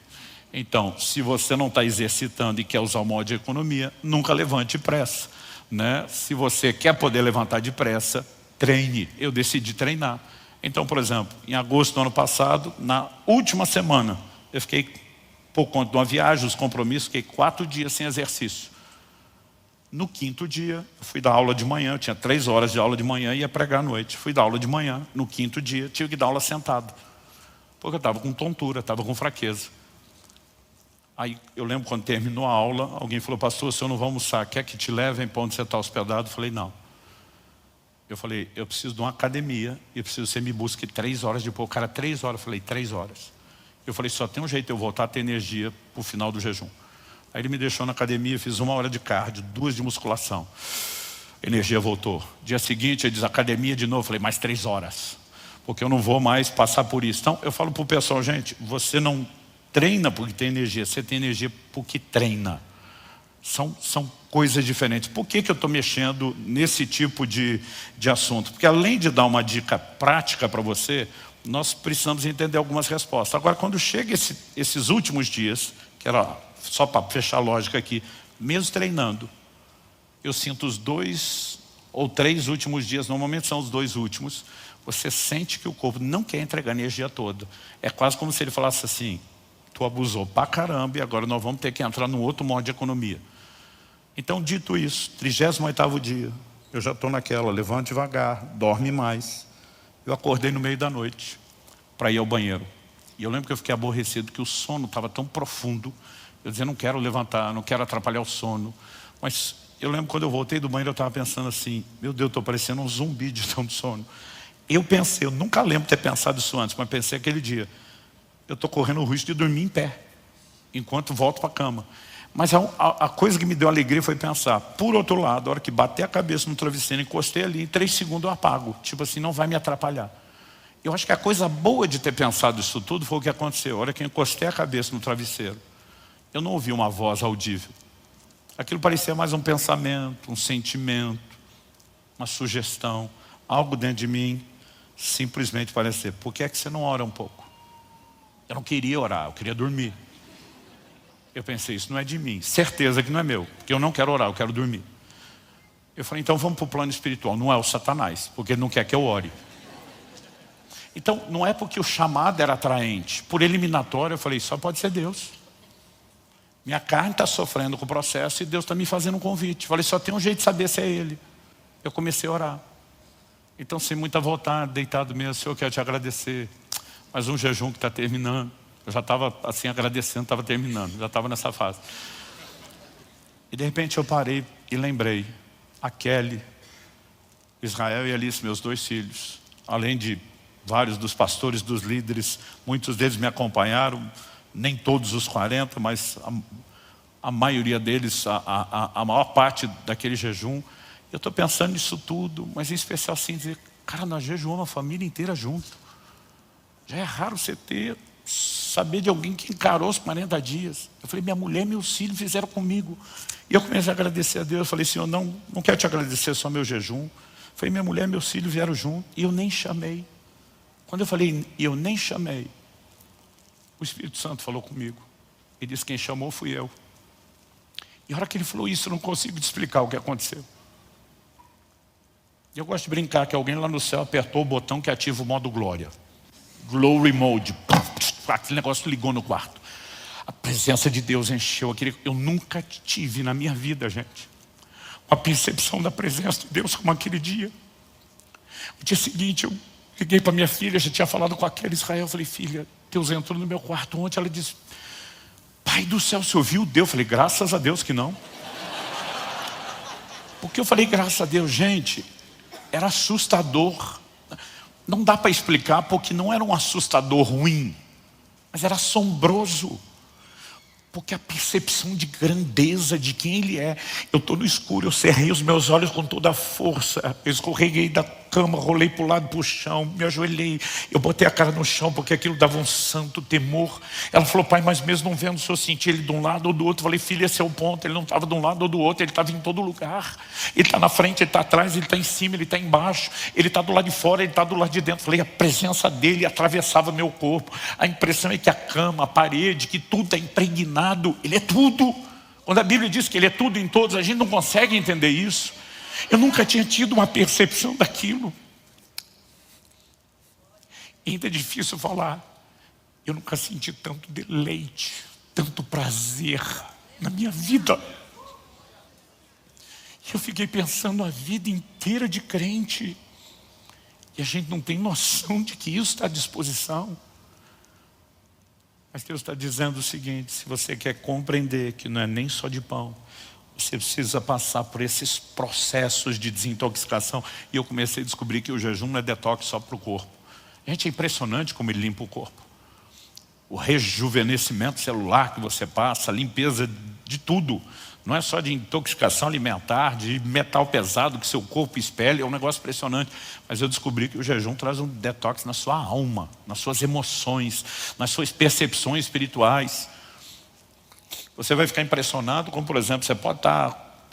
Então, se você não está exercitando e quer usar o modo de economia, nunca levante depressa. Né? Se você quer poder levantar depressa, treine. Eu decidi treinar. Então, por exemplo, em agosto do ano passado, na última semana, eu fiquei, por conta de uma viagem, os compromissos, fiquei 4 dias sem exercício. No 5º dia, eu fui dar aula de manhã, eu tinha 3 horas de aula de manhã e ia pregar à noite. Fui dar aula de manhã, no 5º dia, tive que dar aula sentado. Porque eu estava com tontura, estava com fraqueza. Aí eu lembro quando terminou a aula, alguém falou, pastor, o senhor não vai almoçar, quer que te levem para onde você está hospedado? Eu falei, não. Eu falei, eu preciso de uma academia e preciso que você me busque 3 horas depois. O cara, 3 horas, eu falei, 3 horas. Eu falei, só tem um jeito de eu voltar a ter energia para o final do jejum. Aí ele me deixou na academia, fiz 1 hora de cardio, 2 de musculação. Energia voltou. Dia seguinte ele diz, academia de novo. Eu falei, mais 3 horas. Porque eu não vou mais passar por isso. Então eu falo para o pessoal, gente, você não treina porque tem energia, você tem energia porque treina. São coisas diferentes. Por que eu estou mexendo nesse tipo de assunto? Porque além de dar uma dica prática para você, nós precisamos entender algumas respostas. Agora, quando chega esses últimos dias, que era só para fechar a lógica aqui, mesmo treinando, eu sinto os 2 ou 3 últimos dias, normalmente são os 2 últimos, você sente que o corpo não quer entregar a energia toda. É quase como se ele falasse assim, tu abusou pra caramba e agora nós vamos ter que entrar num outro modo de economia. Então, dito isso, 38º dia, eu já estou naquela, levante devagar, dorme mais. Eu acordei no meio da noite para ir ao banheiro. E eu lembro que eu fiquei aborrecido, que o sono estava tão profundo. Eu dizia, não quero levantar, não quero atrapalhar o sono. Mas eu lembro quando eu voltei do banheiro, eu estava pensando assim, meu Deus, estou parecendo um zumbi de tanto sono. Eu pensei, eu nunca lembro de ter pensado isso antes, mas pensei aquele dia, eu estou correndo o risco de dormir em pé, enquanto volto para a cama. Mas a coisa que me deu alegria foi pensar, por outro lado, a hora que bater a cabeça no travesseiro, encostei ali, em 3 segundos eu apago. Tipo assim, não vai me atrapalhar. Eu acho que a coisa boa de ter pensado isso tudo foi o que aconteceu. A hora que eu encostei a cabeça no travesseiro, eu não ouvi uma voz audível. Aquilo parecia mais um pensamento, um sentimento, uma sugestão, algo dentro de mim, simplesmente parecer, por que é que você não ora um pouco? Eu não queria orar, eu queria dormir. Eu pensei, isso não é de mim, certeza que não é meu, porque eu não quero orar, eu quero dormir. Eu falei, então vamos para o plano espiritual, não é o Satanás, porque ele não quer que eu ore. Então, não é porque o chamado era atraente, por eliminatório eu falei, só pode ser Deus. Minha carne está sofrendo com o processo e Deus está me fazendo um convite. Eu falei, só tem um jeito de saber se é Ele. Eu comecei a orar. Então, sem muita vontade, deitado mesmo, Senhor, eu quero te agradecer. Mais um jejum que está terminando. Eu já estava assim agradecendo, estava terminando, já estava nessa fase. E de repente eu parei e lembrei, a Kelly, Israel e Alice, meus 2 filhos, além de vários dos pastores, dos líderes, muitos deles me acompanharam, nem todos os 40, mas a maioria deles, a maior parte daquele jejum. Eu estou pensando nisso tudo, mas em especial assim, dizer, cara, nós jejuamos a família inteira junto. Já é raro você saber de alguém que encarou os 40 dias. Eu falei, minha mulher e meus filhos fizeram comigo. E eu comecei a agradecer a Deus. Eu falei, Senhor, não quero te agradecer só meu jejum. Eu falei, minha mulher e meus filhos vieram junto. E eu nem chamei. Quando eu falei, eu nem chamei, o Espírito Santo falou comigo. Ele disse, quem chamou fui eu. E a hora que ele falou isso, eu não consigo te explicar o que aconteceu. Eu gosto de brincar que alguém lá no céu apertou o botão que ativa o modo glória. Glory mode. Aquele negócio ligou no quarto. A presença de Deus encheu aquele. Eu nunca tive na minha vida, gente, uma percepção da presença de Deus como aquele dia. No dia seguinte, eu liguei para minha filha, já tinha falado com aquela Israel. Eu falei, filha, Deus entrou no meu quarto ontem. Ela disse, pai do céu, você ouviu Deus? Eu falei, graças a Deus que não. Porque eu falei, graças a Deus, gente, era assustador. Não dá para explicar, porque não era um assustador ruim, mas era assombroso. Porque a percepção de grandeza de quem Ele é. Eu estou no escuro, eu cerrei os meus olhos com toda a força. Eu escorreguei da cama, rolei para o lado, para o chão, me ajoelhei. Eu botei a cara no chão, porque aquilo dava um santo temor. Ela falou, pai, mas mesmo não vendo, se eu senti Ele de um lado ou do outro. Eu falei, filha, esse é o ponto. Ele não estava de um lado ou do outro, Ele estava em todo lugar. Ele está na frente, Ele está atrás, Ele está em cima, Ele está embaixo. Ele está do lado de fora, Ele está do lado de dentro. Eu falei, a presença dEle atravessava meu corpo. A impressão é que a cama, a parede, que tudo está impregnado. Ele é tudo. Quando a Bíblia diz que Ele é tudo em todos, a gente não consegue entender isso. Eu nunca tinha tido uma percepção daquilo. E ainda é difícil falar. Eu nunca senti tanto deleite, tanto prazer na minha vida. E eu fiquei pensando a vida inteira de crente. E a gente não tem noção de que isso está à disposição. Mas Deus está dizendo o seguinte, se você quer compreender que não é nem só de pão, você precisa passar por esses processos de desintoxicação. E eu comecei a descobrir que o jejum não é detox só para o corpo. Gente, é impressionante como ele limpa o corpo. O rejuvenescimento celular que você passa, a limpeza de tudo. Não é só de intoxicação alimentar, de metal pesado que seu corpo espelha, é um negócio impressionante. Mas eu descobri que o jejum traz um detox na sua alma, nas suas emoções, nas suas percepções espirituais. Você vai ficar impressionado como, por exemplo, você pode estar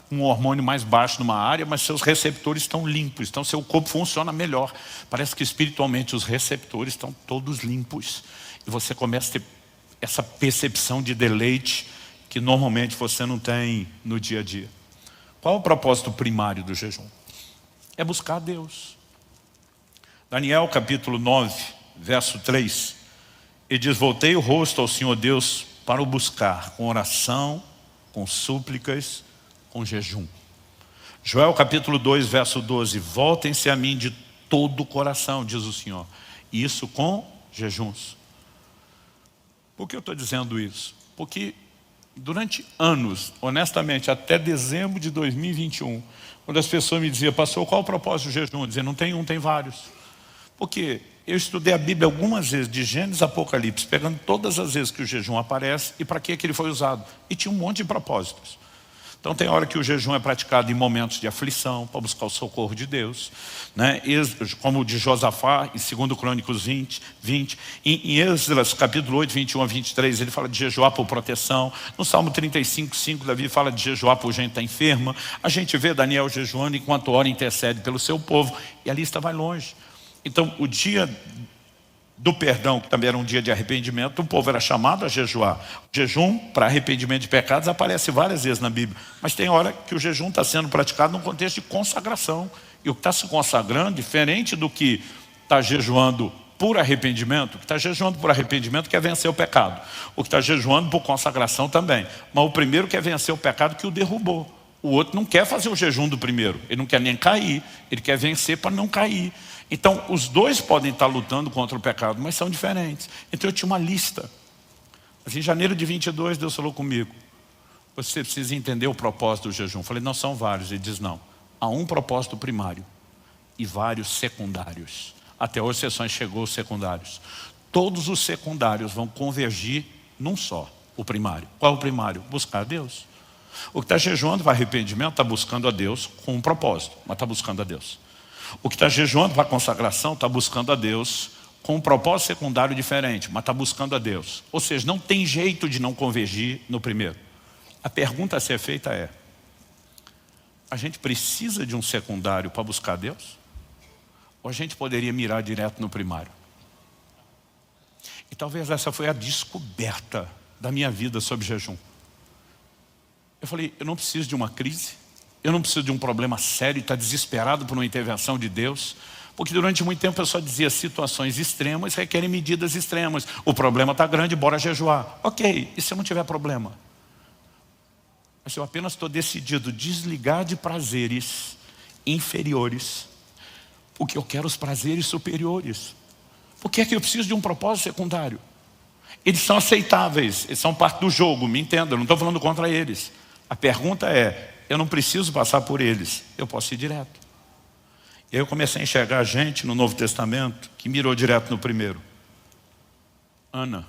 com um hormônio mais baixo numa área, mas seus receptores estão limpos, então seu corpo funciona melhor. Parece que espiritualmente os receptores estão todos limpos. E você começa a ter essa percepção de deleite que normalmente você não tem no dia a dia. Qual é o propósito primário do jejum? É buscar a Deus. Daniel capítulo 9, verso 3, ele diz, voltei o rosto ao Senhor Deus para o buscar, com oração, com súplicas, com jejum. Joel capítulo 2, verso 12, voltem-se a mim de todo o coração, diz o Senhor. E isso com jejuns. Por que eu estou dizendo isso? Porque durante anos, honestamente, até dezembro de 2021, quando as pessoas me diziam, pastor, qual é o propósito do jejum? Eu dizia, não tem um, tem vários. Porque eu estudei a Bíblia algumas vezes, de Gênesis a Apocalipse, pegando todas as vezes que o jejum aparece e para que ele foi usado. E tinha um monte de propósitos. Então tem hora que o jejum é praticado em momentos de aflição, para buscar o socorro de Deus, né? Como o de Josafá, em 2 Crônicos 20. Em Esdras, capítulo 8, 21 a 23, ele fala de jejuar por proteção. No Salmo 35, 5, Davi fala de jejuar por gente que está enferma. A gente vê Daniel jejuando enquanto ora e intercede pelo seu povo. E a lista vai longe. Então o dia do perdão, que também era um dia de arrependimento, o povo era chamado a jejuar. O jejum para arrependimento de pecados aparece várias vezes na Bíblia. Mas tem hora que o jejum está sendo praticado num contexto de consagração. E o que está se consagrando, diferente do que está jejuando por arrependimento, o que está jejuando por arrependimento quer vencer o pecado. O que está jejuando por consagração também. Mas o primeiro quer vencer o pecado que o derrubou. O outro não quer fazer o jejum do primeiro. Ele não quer nem cair. Ele quer vencer para não cair. Então, os dois podem estar lutando contra o pecado, mas são diferentes. Então, eu tinha uma lista. Mas em janeiro de 22, Deus falou comigo, você precisa entender o propósito do jejum. Eu falei, não, são vários. Ele diz, não. Há um propósito primário e vários secundários. Até hoje, só chegou os secundários. Todos os secundários vão convergir num só. o primário. Qual é o primário? Buscar a Deus. O que está jejuando para arrependimento está buscando a Deus com um propósito, mas está buscando a Deus. O que está jejuando para consagração está buscando a Deus com um propósito secundário diferente, mas está buscando a Deus. Ou seja, não tem jeito de não convergir no primeiro. A pergunta a ser feita é: a gente precisa de um secundário para buscar a Deus? Ou a gente poderia mirar direto no primário? E talvez essa foi a descoberta da minha vida sobre jejum. Eu falei, eu não preciso de uma crise, eu não preciso de um problema sério e estar desesperado por uma intervenção de Deus, porque durante muito tempo eu só dizia situações extremas requerem medidas extremas. O problema está grande, bora jejuar. Ok, e se eu não tiver problema? Mas eu apenas estou decidido a desligar de prazeres inferiores, porque eu quero os prazeres superiores. Por que é que eu preciso de um propósito secundário? Eles são aceitáveis, eles são parte do jogo, me entenda, eu não estou falando contra eles. A pergunta é, eu não preciso passar por eles, eu posso ir direto. E aí eu comecei a enxergar gente no Novo Testamento que mirou direto no primeiro. Ana.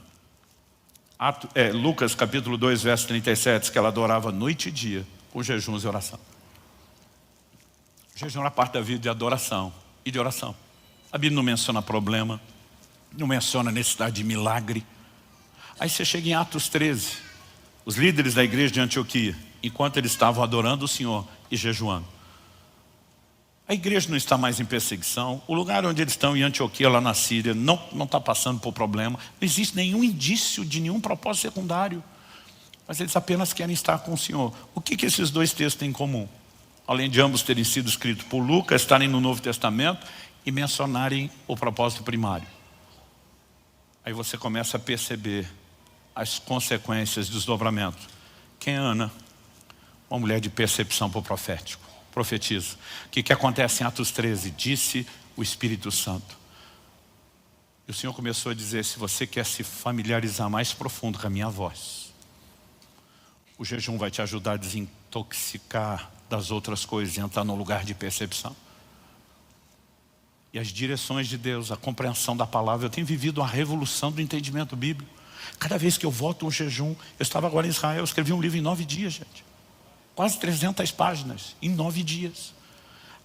Lucas capítulo 2, verso 37, diz que ela adorava noite e dia, com jejuns e oração. O jejum era parte da vida de adoração e de oração. A Bíblia não menciona problema, não menciona necessidade de milagre. Aí você chega em Atos 13, os líderes da igreja de Antioquia, enquanto eles estavam adorando o Senhor e jejuando. A igreja não está mais em perseguição, o lugar onde eles estão em Antioquia, lá na Síria, não está passando por problema, não existe nenhum indício de nenhum propósito secundário, mas eles apenas querem estar com o Senhor. O que esses dois textos têm em comum? Além de ambos terem sido escritos por Lucas, estarem no Novo Testamento e mencionarem o propósito primário. Aí você começa a perceber as consequências dos desdobramentos. Quem é Ana? Uma mulher de percepção para o profético. Profetiza. O que acontece em Atos 13? Disse o Espírito Santo. E o Senhor começou a dizer, se você quer se familiarizar mais profundo com a minha voz, o jejum vai te ajudar a desintoxicar das outras coisas e entrar no lugar de percepção. E as direções de Deus, a compreensão da palavra. Eu tenho vivido uma revolução do entendimento bíblico. Cada vez que eu volto um jejum, eu estava agora em Israel, eu escrevi um livro em 9 dias, gente. Quase 300 páginas, em 9 dias.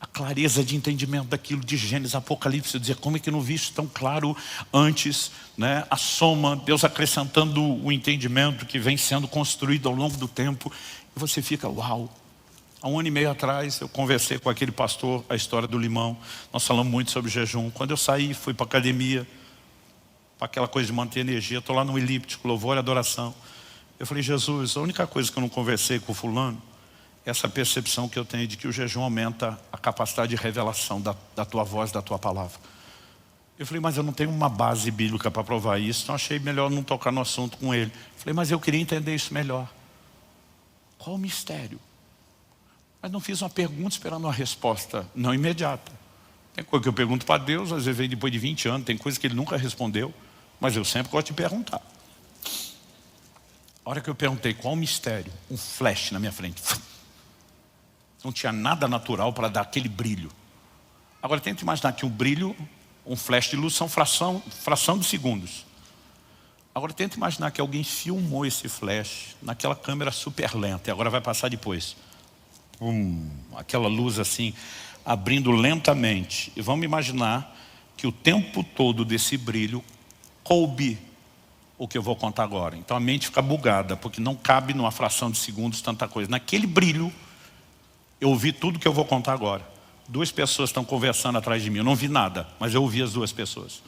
A clareza de entendimento daquilo de Gênesis, Apocalipse, dizer como é que eu não vi isso tão claro antes, né? A soma, Deus acrescentando o entendimento que vem sendo construído ao longo do tempo. E você fica, uau. Há 1 ano e meio atrás, eu conversei com aquele pastor, a história do limão. Nós falamos muito sobre jejum. Quando eu saí, fui para a academia, para aquela coisa de manter energia. Estou lá no elíptico, louvor e adoração. Eu falei, Jesus, a única coisa que eu não conversei com o fulano, essa percepção que eu tenho de que o jejum aumenta a capacidade de revelação da tua voz, da tua palavra. Eu falei, mas eu não tenho uma base bíblica para provar isso, então achei melhor não tocar no assunto com ele. Eu falei, mas eu queria entender isso melhor. Qual o mistério? Mas não fiz uma pergunta esperando uma resposta não imediata. Tem coisa que eu pergunto para Deus, às vezes vem depois de 20 anos, tem coisa que Ele nunca respondeu, mas eu sempre gosto de perguntar. A hora que eu perguntei qual o mistério, um flash na minha frente. Não tinha nada natural para dar aquele brilho. Agora tenta imaginar que um brilho, um flash de luz são fração de segundos. Agora tenta imaginar que alguém filmou esse flash naquela câmera super lenta e agora vai passar depois. Aquela luz assim, abrindo lentamente. E vamos imaginar que o tempo todo desse brilho coube o que eu vou contar agora. Então a mente fica bugada, porque não cabe numa fração de segundos tanta coisa. Naquele brilho, eu ouvi tudo que eu vou contar agora. 2 pessoas estão conversando atrás de mim. Eu não vi nada, mas eu ouvi as 2 pessoas.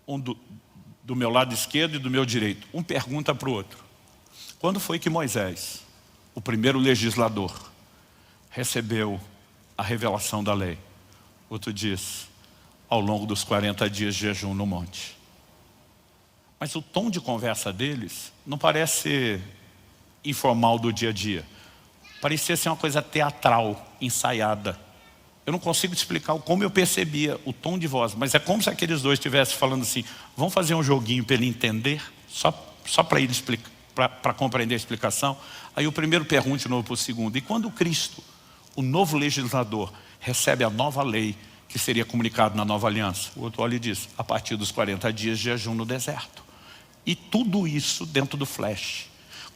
Um do meu lado esquerdo e do meu direito. Um pergunta para o outro. Quando foi que Moisés, o primeiro legislador, recebeu a revelação da lei? Outro diz, ao longo dos 40 dias de jejum no monte. Mas o tom de conversa deles não parece informal do dia a dia. Parecia ser uma coisa teatral, ensaiada. Eu não consigo te explicar como eu percebia o tom de voz, mas é como se aqueles 2 estivessem falando assim, vamos fazer um joguinho para ele entender, só para ele explicar, para compreender a explicação. Aí o primeiro pergunta de novo para o segundo, e quando Cristo, o novo legislador, recebe a nova lei que seria comunicada na nova aliança? O outro olha e diz, a partir dos 40 dias de jejum no deserto. E tudo isso dentro do flash.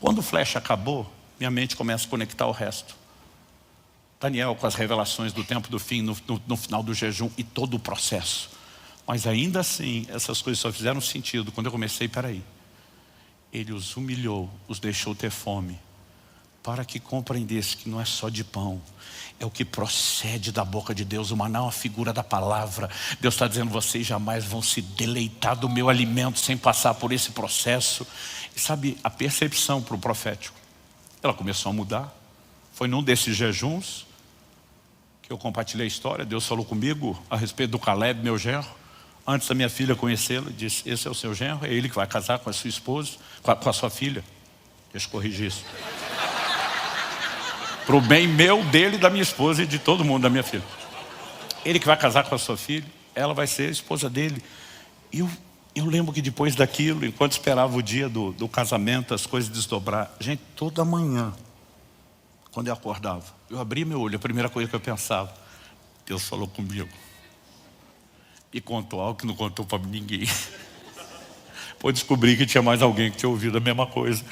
Quando o flash acabou, minha mente começa a conectar o resto. Daniel com as revelações do tempo do fim, no final do jejum e todo o processo. Mas ainda assim, essas coisas só fizeram sentido quando eu comecei, peraí. Ele os humilhou, os deixou ter fome, para que compreendesse que não é só de pão, é o que procede da boca de Deus. O maná é uma figura da palavra. Deus está dizendo, vocês jamais vão se deleitar do meu alimento sem passar por esse processo. E sabe, a percepção para o profético, ela começou a mudar. Foi num desses jejuns que eu compartilhei a história. Deus falou comigo a respeito do Caleb, meu genro. Antes da minha filha conhecê-lo, disse, esse é o seu genro, é ele que vai casar com a sua esposa, com a sua filha. Deixa eu corrigir isso. Para o bem meu, dele, da minha esposa e de todo mundo, da minha filha. Ele que vai casar com a sua filha, ela vai ser a esposa dele. E eu lembro que depois daquilo, enquanto esperava o dia do casamento, as coisas desdobrar. Gente, toda manhã, quando eu acordava, eu abria meu olho, a primeira coisa que eu pensava, Deus falou comigo. E contou algo que não contou para ninguém. Depois descobri que tinha mais alguém que tinha ouvido a mesma coisa.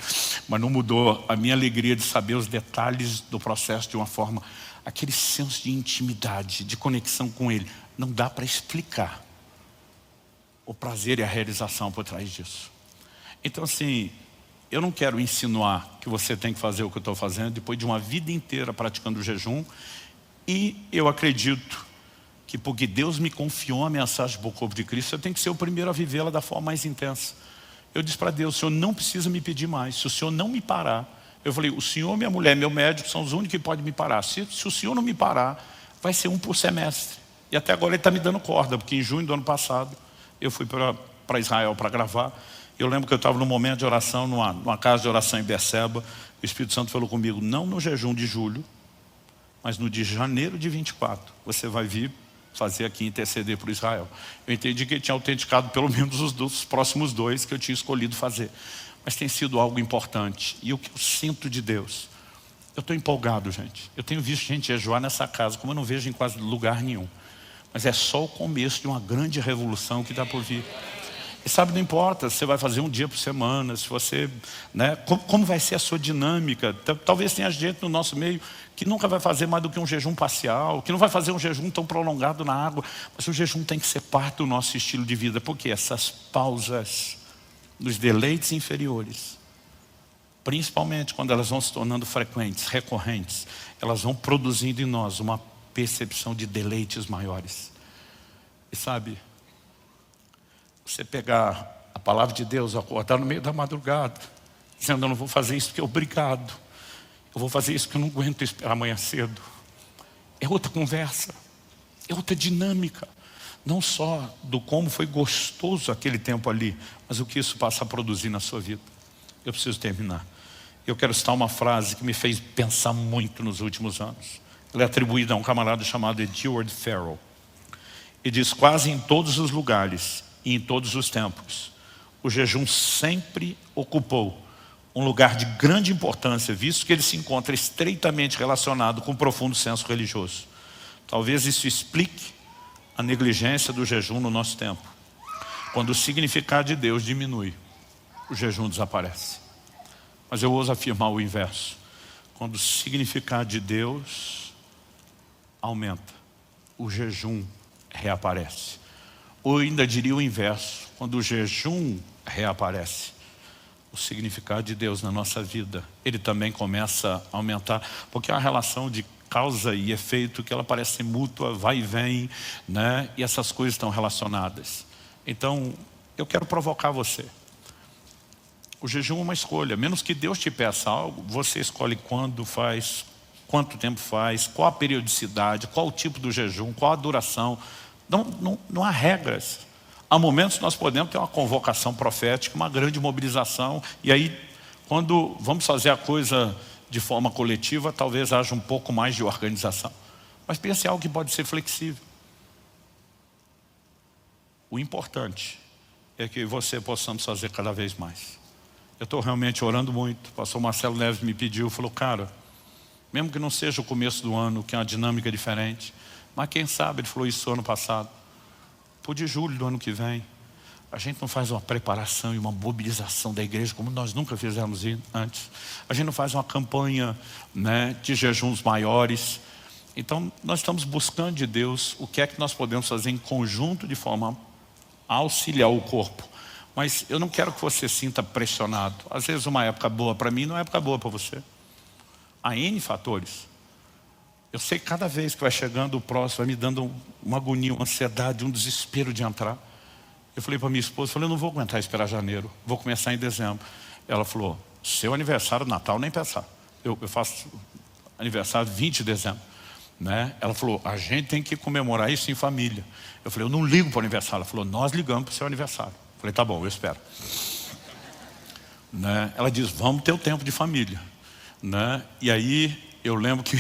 Mas não mudou a minha alegria de saber os detalhes do processo de uma forma, aquele senso de intimidade, de conexão com Ele. Não dá para explicar o prazer e a realização por trás disso. Então assim, eu não quero insinuar que você tem que fazer o que eu estou fazendo depois de uma vida inteira praticando o jejum. E eu acredito que porque Deus me confiou a mensagem para o corpo de Cristo, eu tenho que ser o primeiro a vivê-la da forma mais intensa. Eu disse para Deus, o Senhor não precisa me pedir mais. Se o Senhor não me parar, eu falei, o Senhor, minha mulher, meu médico são os únicos que podem me parar. Se o Senhor não me parar, vai ser um por semestre. E até agora Ele está me dando corda, porque em junho do ano passado, eu fui para Israel para gravar. Eu lembro que eu estava num momento de oração, numa casa de oração em Beceba. O Espírito Santo falou comigo, não no jejum de julho, mas no de janeiro de 24, você vai vir fazer aqui, interceder por Israel. Eu entendi que ele tinha autenticado pelo menos os próximos 2 que eu tinha escolhido fazer. Mas tem sido algo importante. E o que eu sinto de Deus, eu estou empolgado, gente. Eu tenho visto gente jejuar nessa casa, como eu não vejo em quase lugar nenhum. Mas é só o começo de uma grande revolução que está por vir. E sabe, não importa se você vai fazer um dia por semana, se você, né, como vai ser a sua dinâmica. Talvez tenha gente no nosso meio que nunca vai fazer mais do que um jejum parcial, que não vai fazer um jejum tão prolongado na água, mas o jejum tem que ser parte do nosso estilo de vida, porque essas pausas nos deleites inferiores, principalmente quando elas vão se tornando frequentes, recorrentes, elas vão produzindo em nós uma percepção de deleites maiores. E sabe, você pegar a palavra de Deus, acordar no meio da madrugada, dizendo, eu não vou fazer isso porque é obrigado, eu vou fazer isso porque eu não aguento esperar amanhã cedo. É outra conversa, é outra dinâmica. Não só do como foi gostoso aquele tempo ali, mas o que isso passa a produzir na sua vida. Eu preciso terminar. Eu quero citar uma frase que me fez pensar muito nos últimos anos. Ela é atribuída a um camarada chamado Edward Farrell. Ele diz, quase em todos os lugares e em todos os tempos, o jejum sempre ocupou um lugar de grande importância, visto que ele se encontra estreitamente relacionado com um profundo senso religioso. Talvez isso explique a negligência do jejum no nosso tempo. Quando o significado de Deus diminui, o jejum desaparece. Mas eu ouso afirmar o inverso. Quando o significado de Deus aumenta, o jejum reaparece. Ou ainda diria o inverso, quando o jejum reaparece, o significado de Deus na nossa vida, ele também começa a aumentar, porque é uma relação de causa e efeito que ela parece ser mútua, vai e vem, né? E essas coisas estão relacionadas. Então, eu quero provocar você. O jejum é uma escolha, menos que Deus te peça algo, você escolhe quando faz, quanto tempo faz, qual a periodicidade, qual o tipo do jejum, qual a duração. Não há regras. Há momentos que nós podemos ter uma convocação profética, uma grande mobilização, e aí, quando vamos fazer a coisa de forma coletiva, talvez haja um pouco mais de organização. Mas pense em algo que pode ser flexível. O importante é que você possamos fazer cada vez mais. Eu estou realmente orando muito. O pastor Marcelo Neves me pediu, falou, cara, mesmo que não seja o começo do ano, que é uma dinâmica diferente, mas quem sabe, ele falou isso ano passado, por de julho do ano que vem, A gente não faz uma preparação e uma mobilização da igreja como nós nunca fizemos antes. A gente não faz uma campanha, né, de jejuns maiores. Então nós estamos buscando de Deus o que é que nós podemos fazer em conjunto de forma a auxiliar o corpo. Mas eu não quero que você sinta pressionado. Às vezes uma época boa para mim não é época boa para você. Há N fatores. Eu sei que cada vez que vai chegando o próximo vai me dando uma agonia, uma ansiedade, um desespero de entrar. Eu falei para minha esposa, eu não vou aguentar esperar janeiro, vou começar em dezembro. Ela falou, seu aniversário, Natal, nem pensar. Eu faço aniversário 20 de dezembro. Né? Ela falou, a gente tem que comemorar isso em família. Eu falei, eu não ligo para o aniversário. Ela falou, nós ligamos para o seu aniversário. Eu falei, tá bom, eu espero. Né? Ela diz, vamos ter o tempo de família. Né? E aí eu lembro que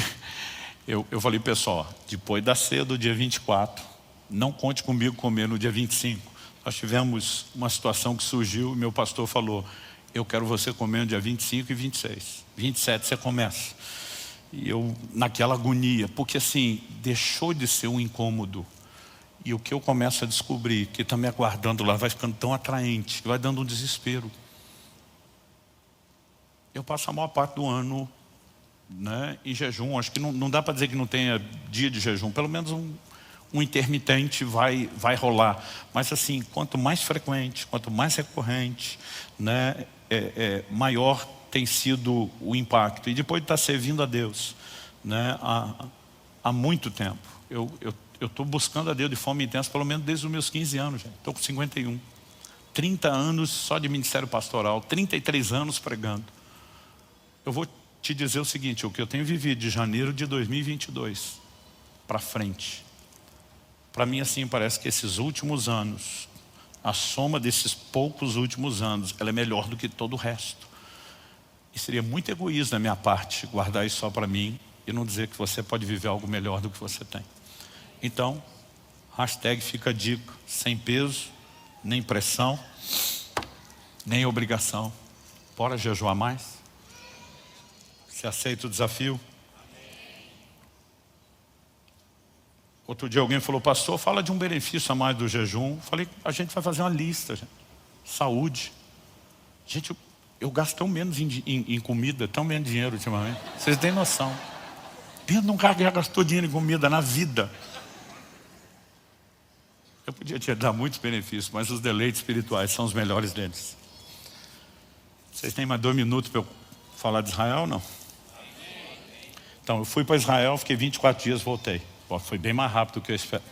eu falei, pessoal, depois da ceia do dia 24, não conte comigo comer no dia 25. Nós tivemos uma situação que surgiu e meu pastor falou, eu quero você comer no dia 25 e 26. 27 você começa. E eu, naquela agonia, porque assim, deixou de ser um incômodo. E o que eu começo a descobrir, que está me aguardando lá, vai ficando tão atraente, que vai dando um desespero. Eu passo a maior parte do ano, né, em jejum. Acho que não dá para dizer que não tenha dia de jejum. Pelo menos um intermitente vai rolar. Mas assim, quanto mais frequente, quanto mais recorrente, né, maior tem sido o impacto. E depois de estar servindo a Deus, né, há muito tempo. Eu estou buscando a Deus de forma intensa, pelo menos desde os meus 15 anos. Estou com 51. 30 anos só de ministério pastoral, 33 anos pregando. Eu vou te dizer o seguinte, o que eu tenho vivido de janeiro de 2022 para frente, para mim assim parece que esses últimos anos, a soma desses poucos últimos anos, ela é melhor do que todo o resto. E seria muito egoísmo da minha parte guardar isso só para mim e não dizer que você pode viver algo melhor do que você tem. Então, hashtag fica a dica, sem peso, nem pressão, nem obrigação. Bora jejuar mais? Você aceita o desafio? Outro dia alguém falou, pastor, fala de um benefício a mais do jejum. Falei, a gente vai fazer uma lista, gente. Saúde. Gente, eu gasto tão menos em comida, tão menos dinheiro ultimamente. Vocês têm noção. Pensa num cara que já gastou dinheiro em comida na vida. Eu podia te dar muitos benefícios, mas os deleites espirituais são os melhores deles. Vocês têm mais 2 minutos para eu falar de Israel ou não? Então, eu fui para Israel, fiquei 24 dias, voltei. Foi bem mais rápido do que eu esperava.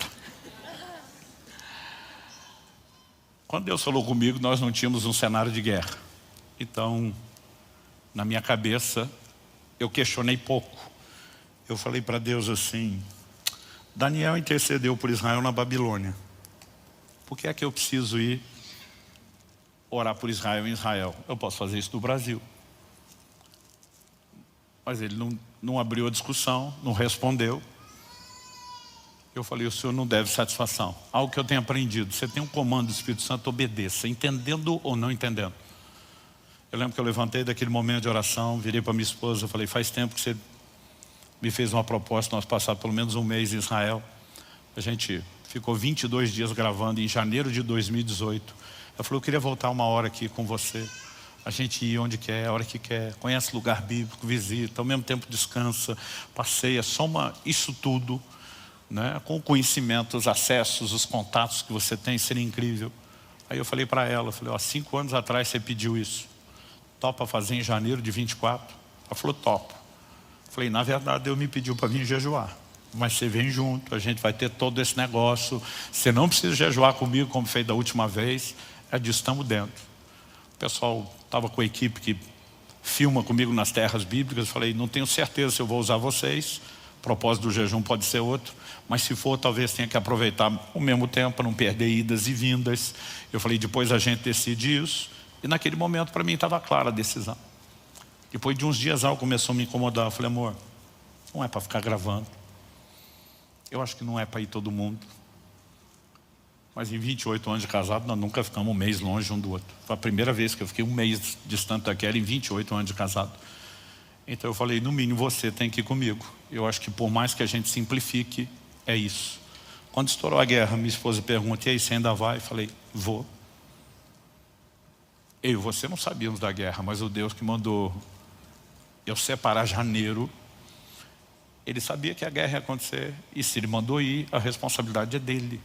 Quando Deus falou comigo, nós não tínhamos um cenário de guerra. Então, na minha cabeça, eu questionei pouco. Eu falei para Deus assim, Daniel intercedeu por Israel na Babilônia. Por que é que eu preciso ir orar por Israel em Israel? Eu posso fazer isso no Brasil. Mas ele não abriu a discussão, não respondeu. Eu falei, o senhor não deve satisfação. Algo que eu tenho aprendido, você tem um comando do Espírito Santo, obedeça, entendendo ou não entendendo. Eu lembro que eu levantei daquele momento de oração, virei para minha esposa, falei, faz tempo que você me fez uma proposta, nós passamos pelo menos um mês em Israel. A gente ficou 22 dias gravando em janeiro de 2018. Eu falei, eu queria voltar uma hora aqui com você. A gente ia onde quer, a hora que quer, conhece lugar bíblico, visita, ao mesmo tempo descansa, passeia, soma isso tudo, né, com o conhecimento, os acessos, os contatos que você tem, seria incrível. Aí eu falei para ela, falei, 5 anos atrás você pediu isso. Topa fazer em janeiro de 24? Ela falou, topo. Falei, na verdade Deus me pediu para vir jejuar. Mas você vem junto, a gente vai ter todo esse negócio. Você não precisa jejuar comigo como fez da última vez. É disso, estamos dentro. O pessoal estava com a equipe que filma comigo nas terras bíblicas. Falei, não tenho certeza se eu vou usar vocês. O propósito do jejum pode ser outro. Mas se for, talvez tenha que aproveitar o mesmo tempo para não perder idas e vindas. Eu falei, depois a gente decide isso. E naquele momento para mim estava clara a decisão. Depois de uns dias algo começou a me incomodar. Eu falei, amor, não é para ficar gravando. Eu acho que não é para ir todo mundo. Mas em 28 anos de casado, nós nunca ficamos um mês longe um do outro. Foi a primeira vez que eu fiquei um mês distante daquela em 28 anos de casado. Então eu falei, no mínimo você tem que ir comigo. Eu acho que por mais que a gente simplifique, é isso. Quando estourou a guerra, minha esposa pergunta, e aí, você ainda vai? Eu falei, vou. Eu e você não sabíamos da guerra, mas o Deus que mandou eu separar janeiro, Ele sabia que a guerra ia acontecer. E se Ele mandou ir, a responsabilidade é dele,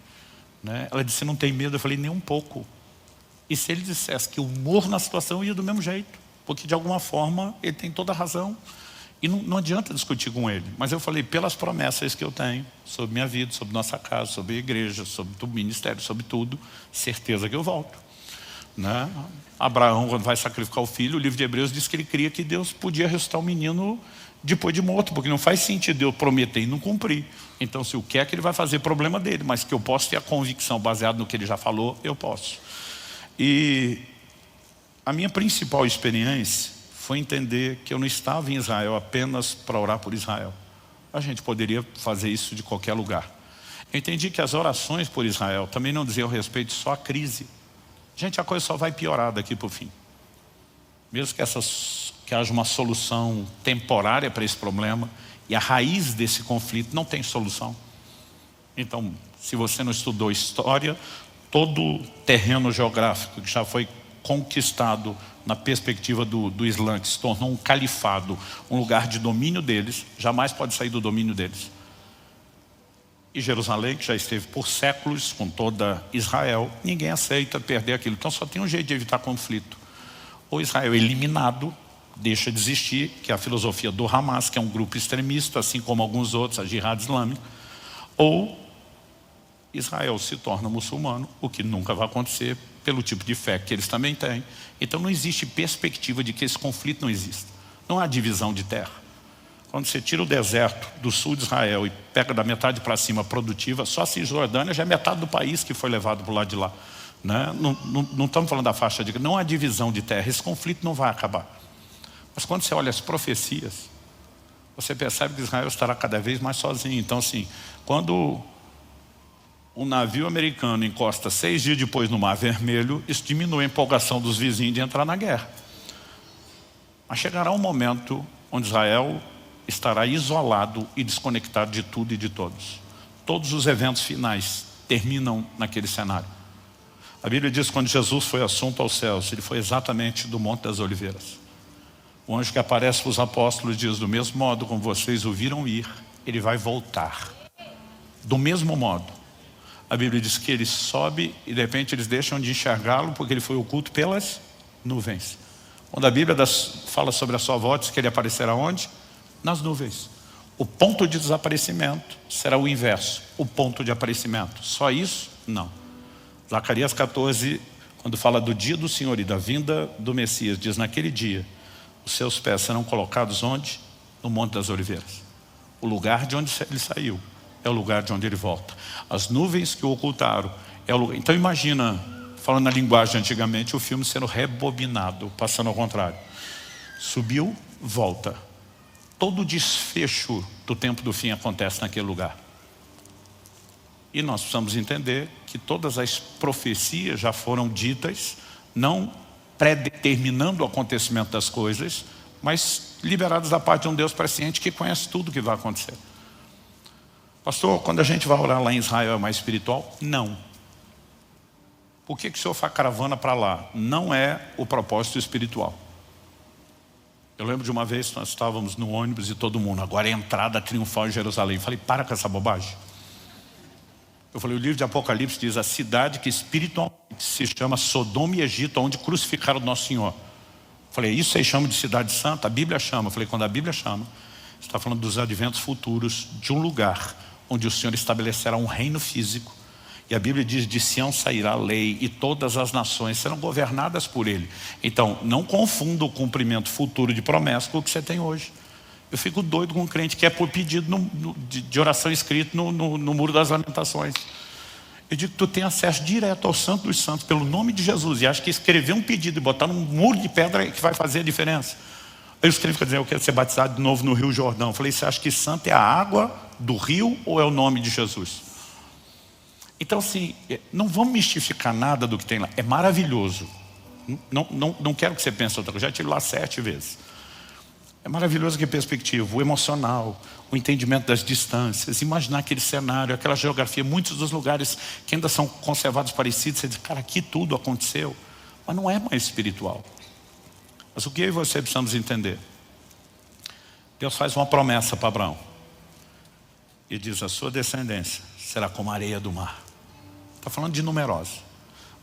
né? Ela disse, não tem medo? Eu falei, nem um pouco. E se Ele dissesse que eu morro na situação, eu ia do mesmo jeito. Porque de alguma forma, Ele tem toda a razão. E não adianta discutir com Ele. Mas eu falei, pelas promessas que eu tenho, sobre minha vida, sobre nossa casa, sobre a igreja, sobre o ministério, sobre tudo, certeza que eu volto, né? Abraão, quando vai sacrificar o filho, o livro de Hebreus diz que ele cria que Deus podia ressuscitar o menino depois de morto, porque não faz sentido eu prometer e não cumprir. Então, se o que é que Ele vai fazer, problema dele, mas que eu posso ter a convicção baseada no que Ele já falou, eu posso. E a minha principal experiência foi entender que eu não estava em Israel apenas para orar por Israel. A gente poderia fazer isso de qualquer lugar. Eu entendi que as orações por Israel também não diziam respeito só à crise. Gente, a coisa só vai piorar daqui para o fim. Mesmo que haja uma solução temporária para esse problema, e a raiz desse conflito não tem solução. Então, se você não estudou história, todo o terreno geográfico que já foi conquistado na perspectiva do Islã, que se tornou um califado, um lugar de domínio deles, jamais pode sair do domínio deles. E Jerusalém, que já esteve por séculos com toda Israel, ninguém aceita perder aquilo. Então só tem um jeito de evitar conflito. Ou Israel é eliminado, deixa de existir, que é a filosofia do Hamas, que é um grupo extremista, assim como alguns outros, a Jihad Islâmica. Ou Israel se torna muçulmano, o que nunca vai acontecer pelo tipo de fé que eles também têm. Então não existe perspectiva de que esse conflito não exista. Não há divisão de terra. Quando você tira o deserto do sul de Israel e pega da metade para cima produtiva, só a Cisjordânia já é metade do país que foi levado para o lado de lá, né? Não estamos falando da faixa de... Não há divisão de terra, esse conflito não vai acabar. Mas quando você olha as profecias, você percebe que Israel estará cada vez mais sozinho. Então assim, quando um navio americano encosta 6 dias depois no Mar Vermelho, isso diminui a empolgação dos vizinhos de entrar na guerra. Mas chegará um momento onde Israel estará isolado e desconectado de tudo e de todos. Todos os eventos finais terminam naquele cenário. A Bíblia diz que quando Jesus foi assunto aos céus, Ele foi exatamente do Monte das Oliveiras. O anjo que aparece para os apóstolos diz, do mesmo modo como vocês o viram ir, Ele vai voltar. Do mesmo modo. A Bíblia diz que Ele sobe e de repente eles deixam de enxergá-lo porque Ele foi oculto pelas nuvens. Quando a Bíblia fala sobre a sua volta, diz que Ele aparecerá onde? Nas nuvens. O ponto de desaparecimento será o inverso, o ponto de aparecimento. Só isso? Não. Zacarias 14, quando fala do dia do Senhor e da vinda do Messias, diz, naquele dia, os seus pés serão colocados onde? No Monte das Oliveiras. O lugar de onde Ele saiu é o lugar de onde Ele volta. As nuvens que o ocultaram é o lugar. Então imagina, falando na linguagem antigamente, o filme sendo rebobinado, passando ao contrário. Subiu, volta. Todo o desfecho do tempo do fim acontece naquele lugar. E nós precisamos entender que todas as profecias já foram ditas, não predeterminando o acontecimento das coisas, mas liberadas da parte de um Deus presciente que conhece tudo o que vai acontecer. Pastor, quando a gente vai orar lá em Israel é mais espiritual? Não. Por que o senhor faz caravana para lá? Não é o propósito espiritual. Eu lembro de uma vez que nós estávamos no ônibus e todo mundo, agora é a entrada triunfal em Jerusalém. Eu falei, para com essa bobagem. Eu falei, o livro de Apocalipse diz, a cidade que espiritualmente se chama Sodoma e Egito, onde crucificaram o Nosso Senhor. Eu falei, isso aí chama de cidade santa? A Bíblia chama. Eu falei, quando a Bíblia chama, está falando dos adventos futuros de um lugar onde o Senhor estabelecerá um reino físico. E a Bíblia diz, de Sião sairá a lei e todas as nações serão governadas por Ele. Então, não confunda o cumprimento futuro de promessa com o que você tem hoje. Eu fico doido com um crente que é por pedido de oração escrito no Muro das Lamentações. Eu digo que tu tem acesso direto ao Santo dos Santos pelo nome de Jesus e acha que escrever um pedido e botar num muro de pedra é que vai fazer a diferença. Aí os crentes ficam dizendo, eu quero ser batizado de novo no Rio Jordão. Eu falei, você acha que santo é a água do rio ou é o nome de Jesus? Então assim, não vamos mistificar nada do que tem lá. É maravilhoso. Não quero que você pense outra coisa. Já tive lá 7 vezes. É maravilhoso que perspectiva, o emocional, o entendimento das distâncias, imaginar aquele cenário, aquela geografia, muitos dos lugares que ainda são conservados parecidos, você diz, cara, aqui tudo aconteceu. mas não é mais espiritual. Mas o que eu e você precisamos entender? Deus faz uma promessa para Abraão. E diz, a sua descendência será como a areia do mar. Está falando de numerosa.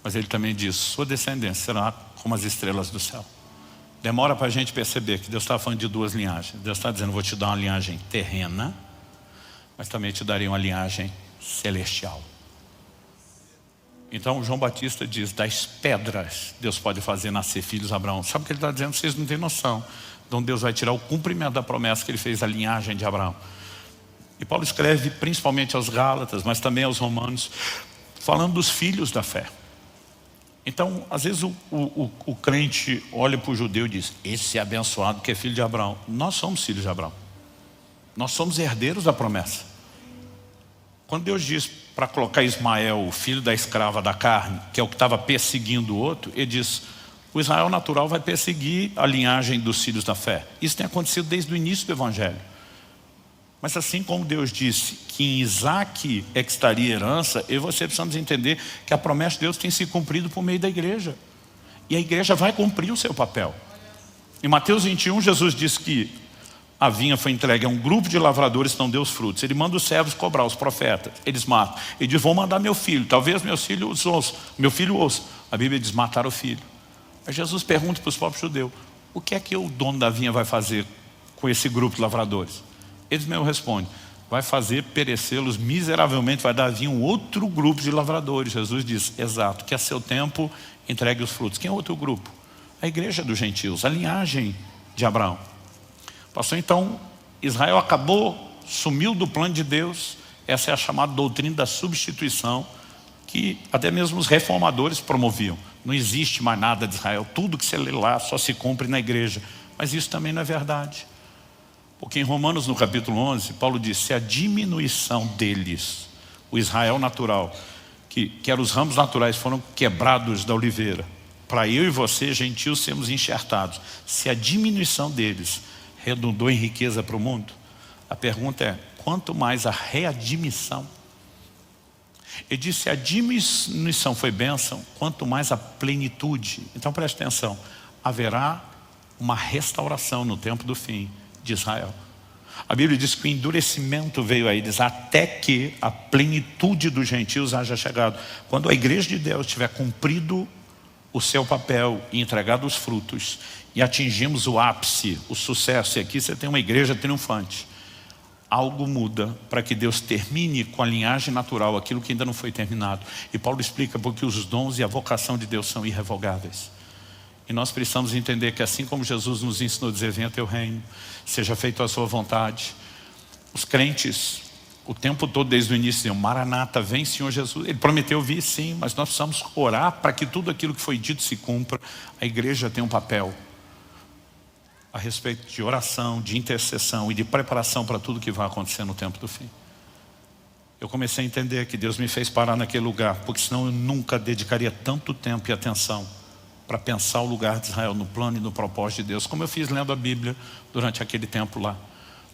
Mas ele também diz, sua descendência será como as estrelas do céu. Demora para a gente perceber que Deus está falando de duas linhagens. Deus está dizendo, vou te dar uma linhagem terrena, mas também te darei uma linhagem celestial. Então João Batista diz, das pedras Deus pode fazer nascer filhos a Abraão. Sabe o que ele está dizendo? Vocês não têm noção. Então Deus vai tirar o cumprimento da promessa que ele fez à linhagem de Abraão. E Paulo escreve principalmente aos Gálatas, mas também aos Romanos, falando dos filhos da fé. Então, às vezes o crente olha para o judeu e diz, esse é abençoado que é filho de Abraão. Nós somos filhos de Abraão. Nós somos herdeiros da promessa. Quando Deus diz para colocar Ismael, o filho da escrava da carne, que é o que estava perseguindo o outro, ele diz, o Israel natural vai perseguir a linhagem dos filhos da fé. Isso tem acontecido desde o início do Evangelho. Mas assim como Deus disse que em Isaac é que estaria a herança, eu e você precisamos entender que a promessa de Deus tem se cumprido por meio da igreja. E a igreja vai cumprir o seu papel. Em Mateus 21, Jesus diz que a vinha foi entregue a um grupo de lavradores que não deu os frutos. Ele manda os servos cobrar, os profetas. Eles matam. Ele diz, vou mandar meu filho. Talvez meu filho ouça. A Bíblia diz, matar o filho. Aí Jesus pergunta para os próprios judeus, o que é que o dono da vinha vai fazer com esse grupo de lavradores? Eles mesmo respondem, vai fazer perecê-los miseravelmente, vai dar vir um outro grupo de lavradores. Jesus diz, exato, que a seu tempo entregue os frutos. Quem é outro grupo? A igreja dos gentios, a linhagem de Abraão. Pastor, então, Israel acabou, sumiu do plano de Deus. Essa é a chamada doutrina da substituição, que até mesmo os reformadores promoviam. Não existe mais nada de Israel, tudo que você lê lá só se cumpre na igreja. Mas isso também não é verdade. Porque em Romanos, no capítulo 11, Paulo diz, se a diminuição deles, o Israel natural, que eram os ramos naturais, foram quebrados da oliveira, para eu e você, gentios, sermos enxertados, se a diminuição deles redundou em riqueza para o mundo, a pergunta é, quanto mais a readmissão? Ele disse, se a diminuição foi bênção, quanto mais a plenitude. Então preste atenção, haverá uma restauração no tempo do fim de Israel. A Bíblia diz que o endurecimento veio a eles até que a plenitude dos gentios haja chegado. Quando a igreja de Deus tiver cumprido o seu papel e entregado os frutos e atingimos o ápice, o sucesso, e aqui você tem uma igreja triunfante, algo muda para que Deus termine com a linhagem natural aquilo que ainda não foi terminado. E Paulo explica porque os dons e a vocação de Deus são irrevogáveis. E nós precisamos entender que assim como Jesus nos ensinou a dizer, venha teu reino, seja feito a sua vontade. Os crentes, o tempo todo desde o início, diziam, Maranata, vem Senhor Jesus. Ele prometeu vir sim, mas nós precisamos orar para que tudo aquilo que foi dito se cumpra. A igreja tem um papel a respeito de oração, de intercessão e de preparação para tudo que vai acontecer no tempo do fim. Eu comecei a entender que Deus me fez parar naquele lugar, porque senão eu nunca dedicaria tanto tempo e atenção para pensar o lugar de Israel no plano e no propósito de Deus, como eu fiz lendo a Bíblia durante aquele tempo lá.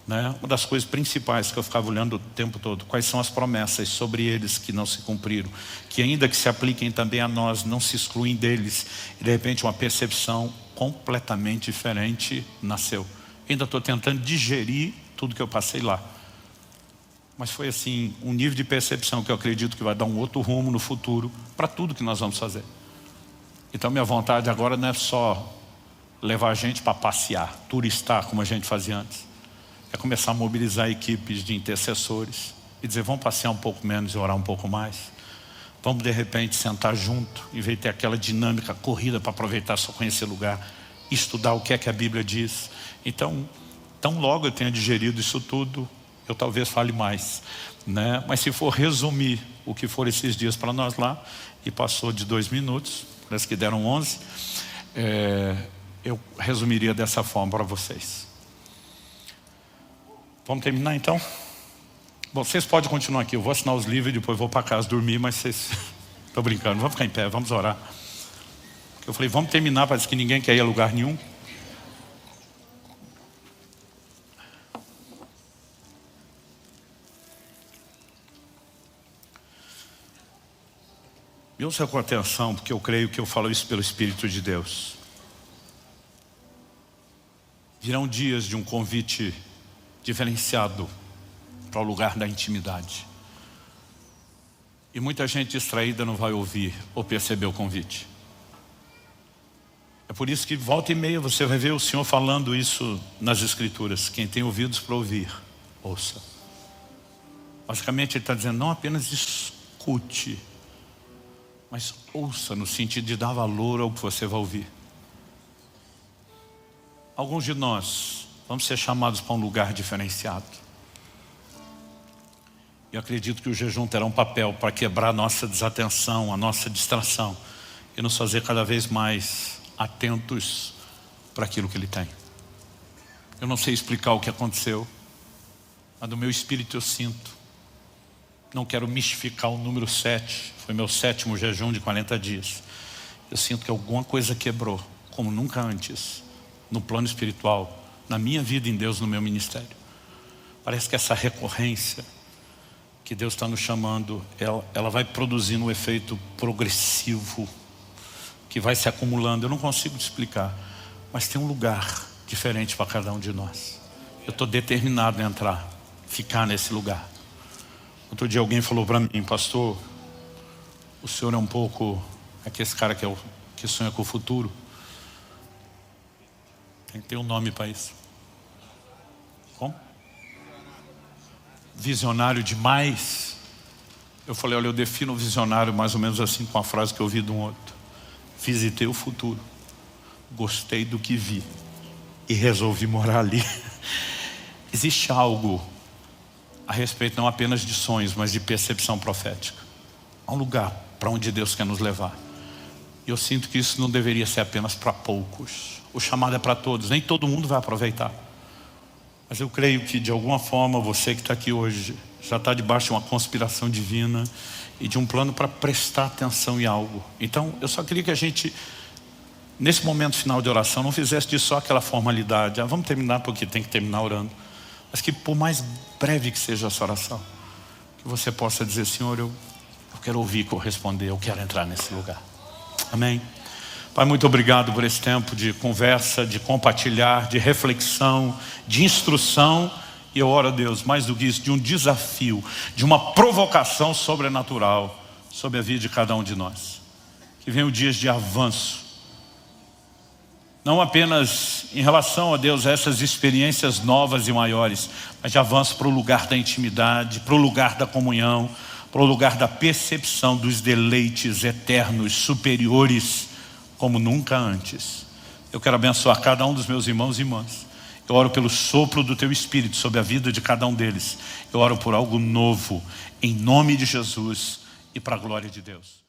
Uma das coisas principais que eu ficava olhando o tempo todo, quais são as promessas sobre eles que não se cumpriram, que ainda que se apliquem também a nós, não se excluem deles, e de repente uma percepção completamente diferente nasceu. Ainda estou tentando digerir tudo que eu passei lá. Mas foi assim, um nível de percepção que eu acredito que vai dar um outro rumo no futuro para tudo que nós vamos fazer. Então minha vontade agora não é só levar a gente para passear, turistar como a gente fazia antes. É começar a mobilizar equipes de intercessores e dizer, vamos passear um pouco menos e orar um pouco mais. Vamos de repente sentar junto, em vez de ter aquela dinâmica corrida para aproveitar só conhecer lugar, estudar o que é que a Bíblia diz. Então, tão logo eu tenha digerido isso tudo, eu talvez fale mais. Mas se for resumir o que foram esses dias para nós lá, e passou de 2 minutos, parece que deram 11, eu resumiria dessa forma para vocês. Vamos terminar então? Bom, vocês podem continuar aqui, eu vou assinar os livros e depois vou para casa dormir, mas vocês... Estou brincando, vamos ficar em pé, vamos orar. Eu falei, vamos terminar, parece que ninguém quer ir a lugar nenhum. E ouça com atenção, porque eu creio que eu falo isso pelo Espírito de Deus. Virão dias de um convite diferenciado para o lugar da intimidade. E muita gente distraída não vai ouvir ou perceber o convite. É por isso que volta e meia você vai ver o Senhor falando isso nas Escrituras. Quem tem ouvidos para ouvir, ouça. Basicamente ele está dizendo, não apenas escute, mas ouça no sentido de dar valor ao que você vai ouvir. Alguns de nós vamos ser chamados para um lugar diferenciado. E acredito que o jejum terá um papel para quebrar a nossa desatenção, a nossa distração e nos fazer cada vez mais atentos para aquilo que Ele tem. Eu não sei explicar o que aconteceu, mas do meu espírito eu sinto. Não quero mistificar o número 7, foi meu 7º jejum de 40 dias. Eu sinto que alguma coisa quebrou, como nunca antes, no plano espiritual, na minha vida em Deus, no meu ministério. Parece que essa recorrência que Deus está nos chamando, ela vai produzindo um efeito progressivo, que vai se acumulando. Eu não consigo te explicar, mas tem um lugar diferente para cada um de nós. Eu estou determinado a entrar, ficar nesse lugar. Outro dia alguém falou para mim, pastor, o senhor é um pouco, esse cara que sonha com o futuro. Tem um nome para isso. Como? Visionário demais. Eu falei, olha, eu defino o visionário mais ou menos assim, com a frase que eu ouvi de um outro. Visitei o futuro, gostei do que vi e resolvi morar ali. Existe algo a respeito não apenas de sonhos, mas de percepção profética. Há um lugar para onde Deus quer nos levar. E eu sinto que isso não deveria ser apenas para poucos. O chamado é para todos, nem todo mundo vai aproveitar. Mas eu creio que de alguma forma você que está aqui hoje já está debaixo de uma conspiração divina e de um plano para prestar atenção em algo. Então eu só queria que a gente, nesse momento final de oração, não fizesse disso só aquela formalidade. Vamos terminar porque tem que terminar orando. Mas que por mais breve que seja essa oração, que você possa dizer, Senhor, eu quero ouvir, corresponder, eu quero entrar nesse lugar. Amém? Pai, muito obrigado por esse tempo de conversa, de compartilhar, de reflexão, de instrução. E eu oro a Deus, mais do que isso, de um desafio, de uma provocação sobrenatural sobre a vida de cada um de nós. Que venham dias de avanço. Não apenas em relação a Deus, essas experiências novas e maiores, mas de avanço para o lugar da intimidade, para o lugar da comunhão, para o lugar da percepção dos deleites eternos, superiores, como nunca antes. Eu quero abençoar cada um dos meus irmãos e irmãs. Eu oro pelo sopro do Teu Espírito sobre a vida de cada um deles. Eu oro por algo novo, em nome de Jesus e para a glória de Deus.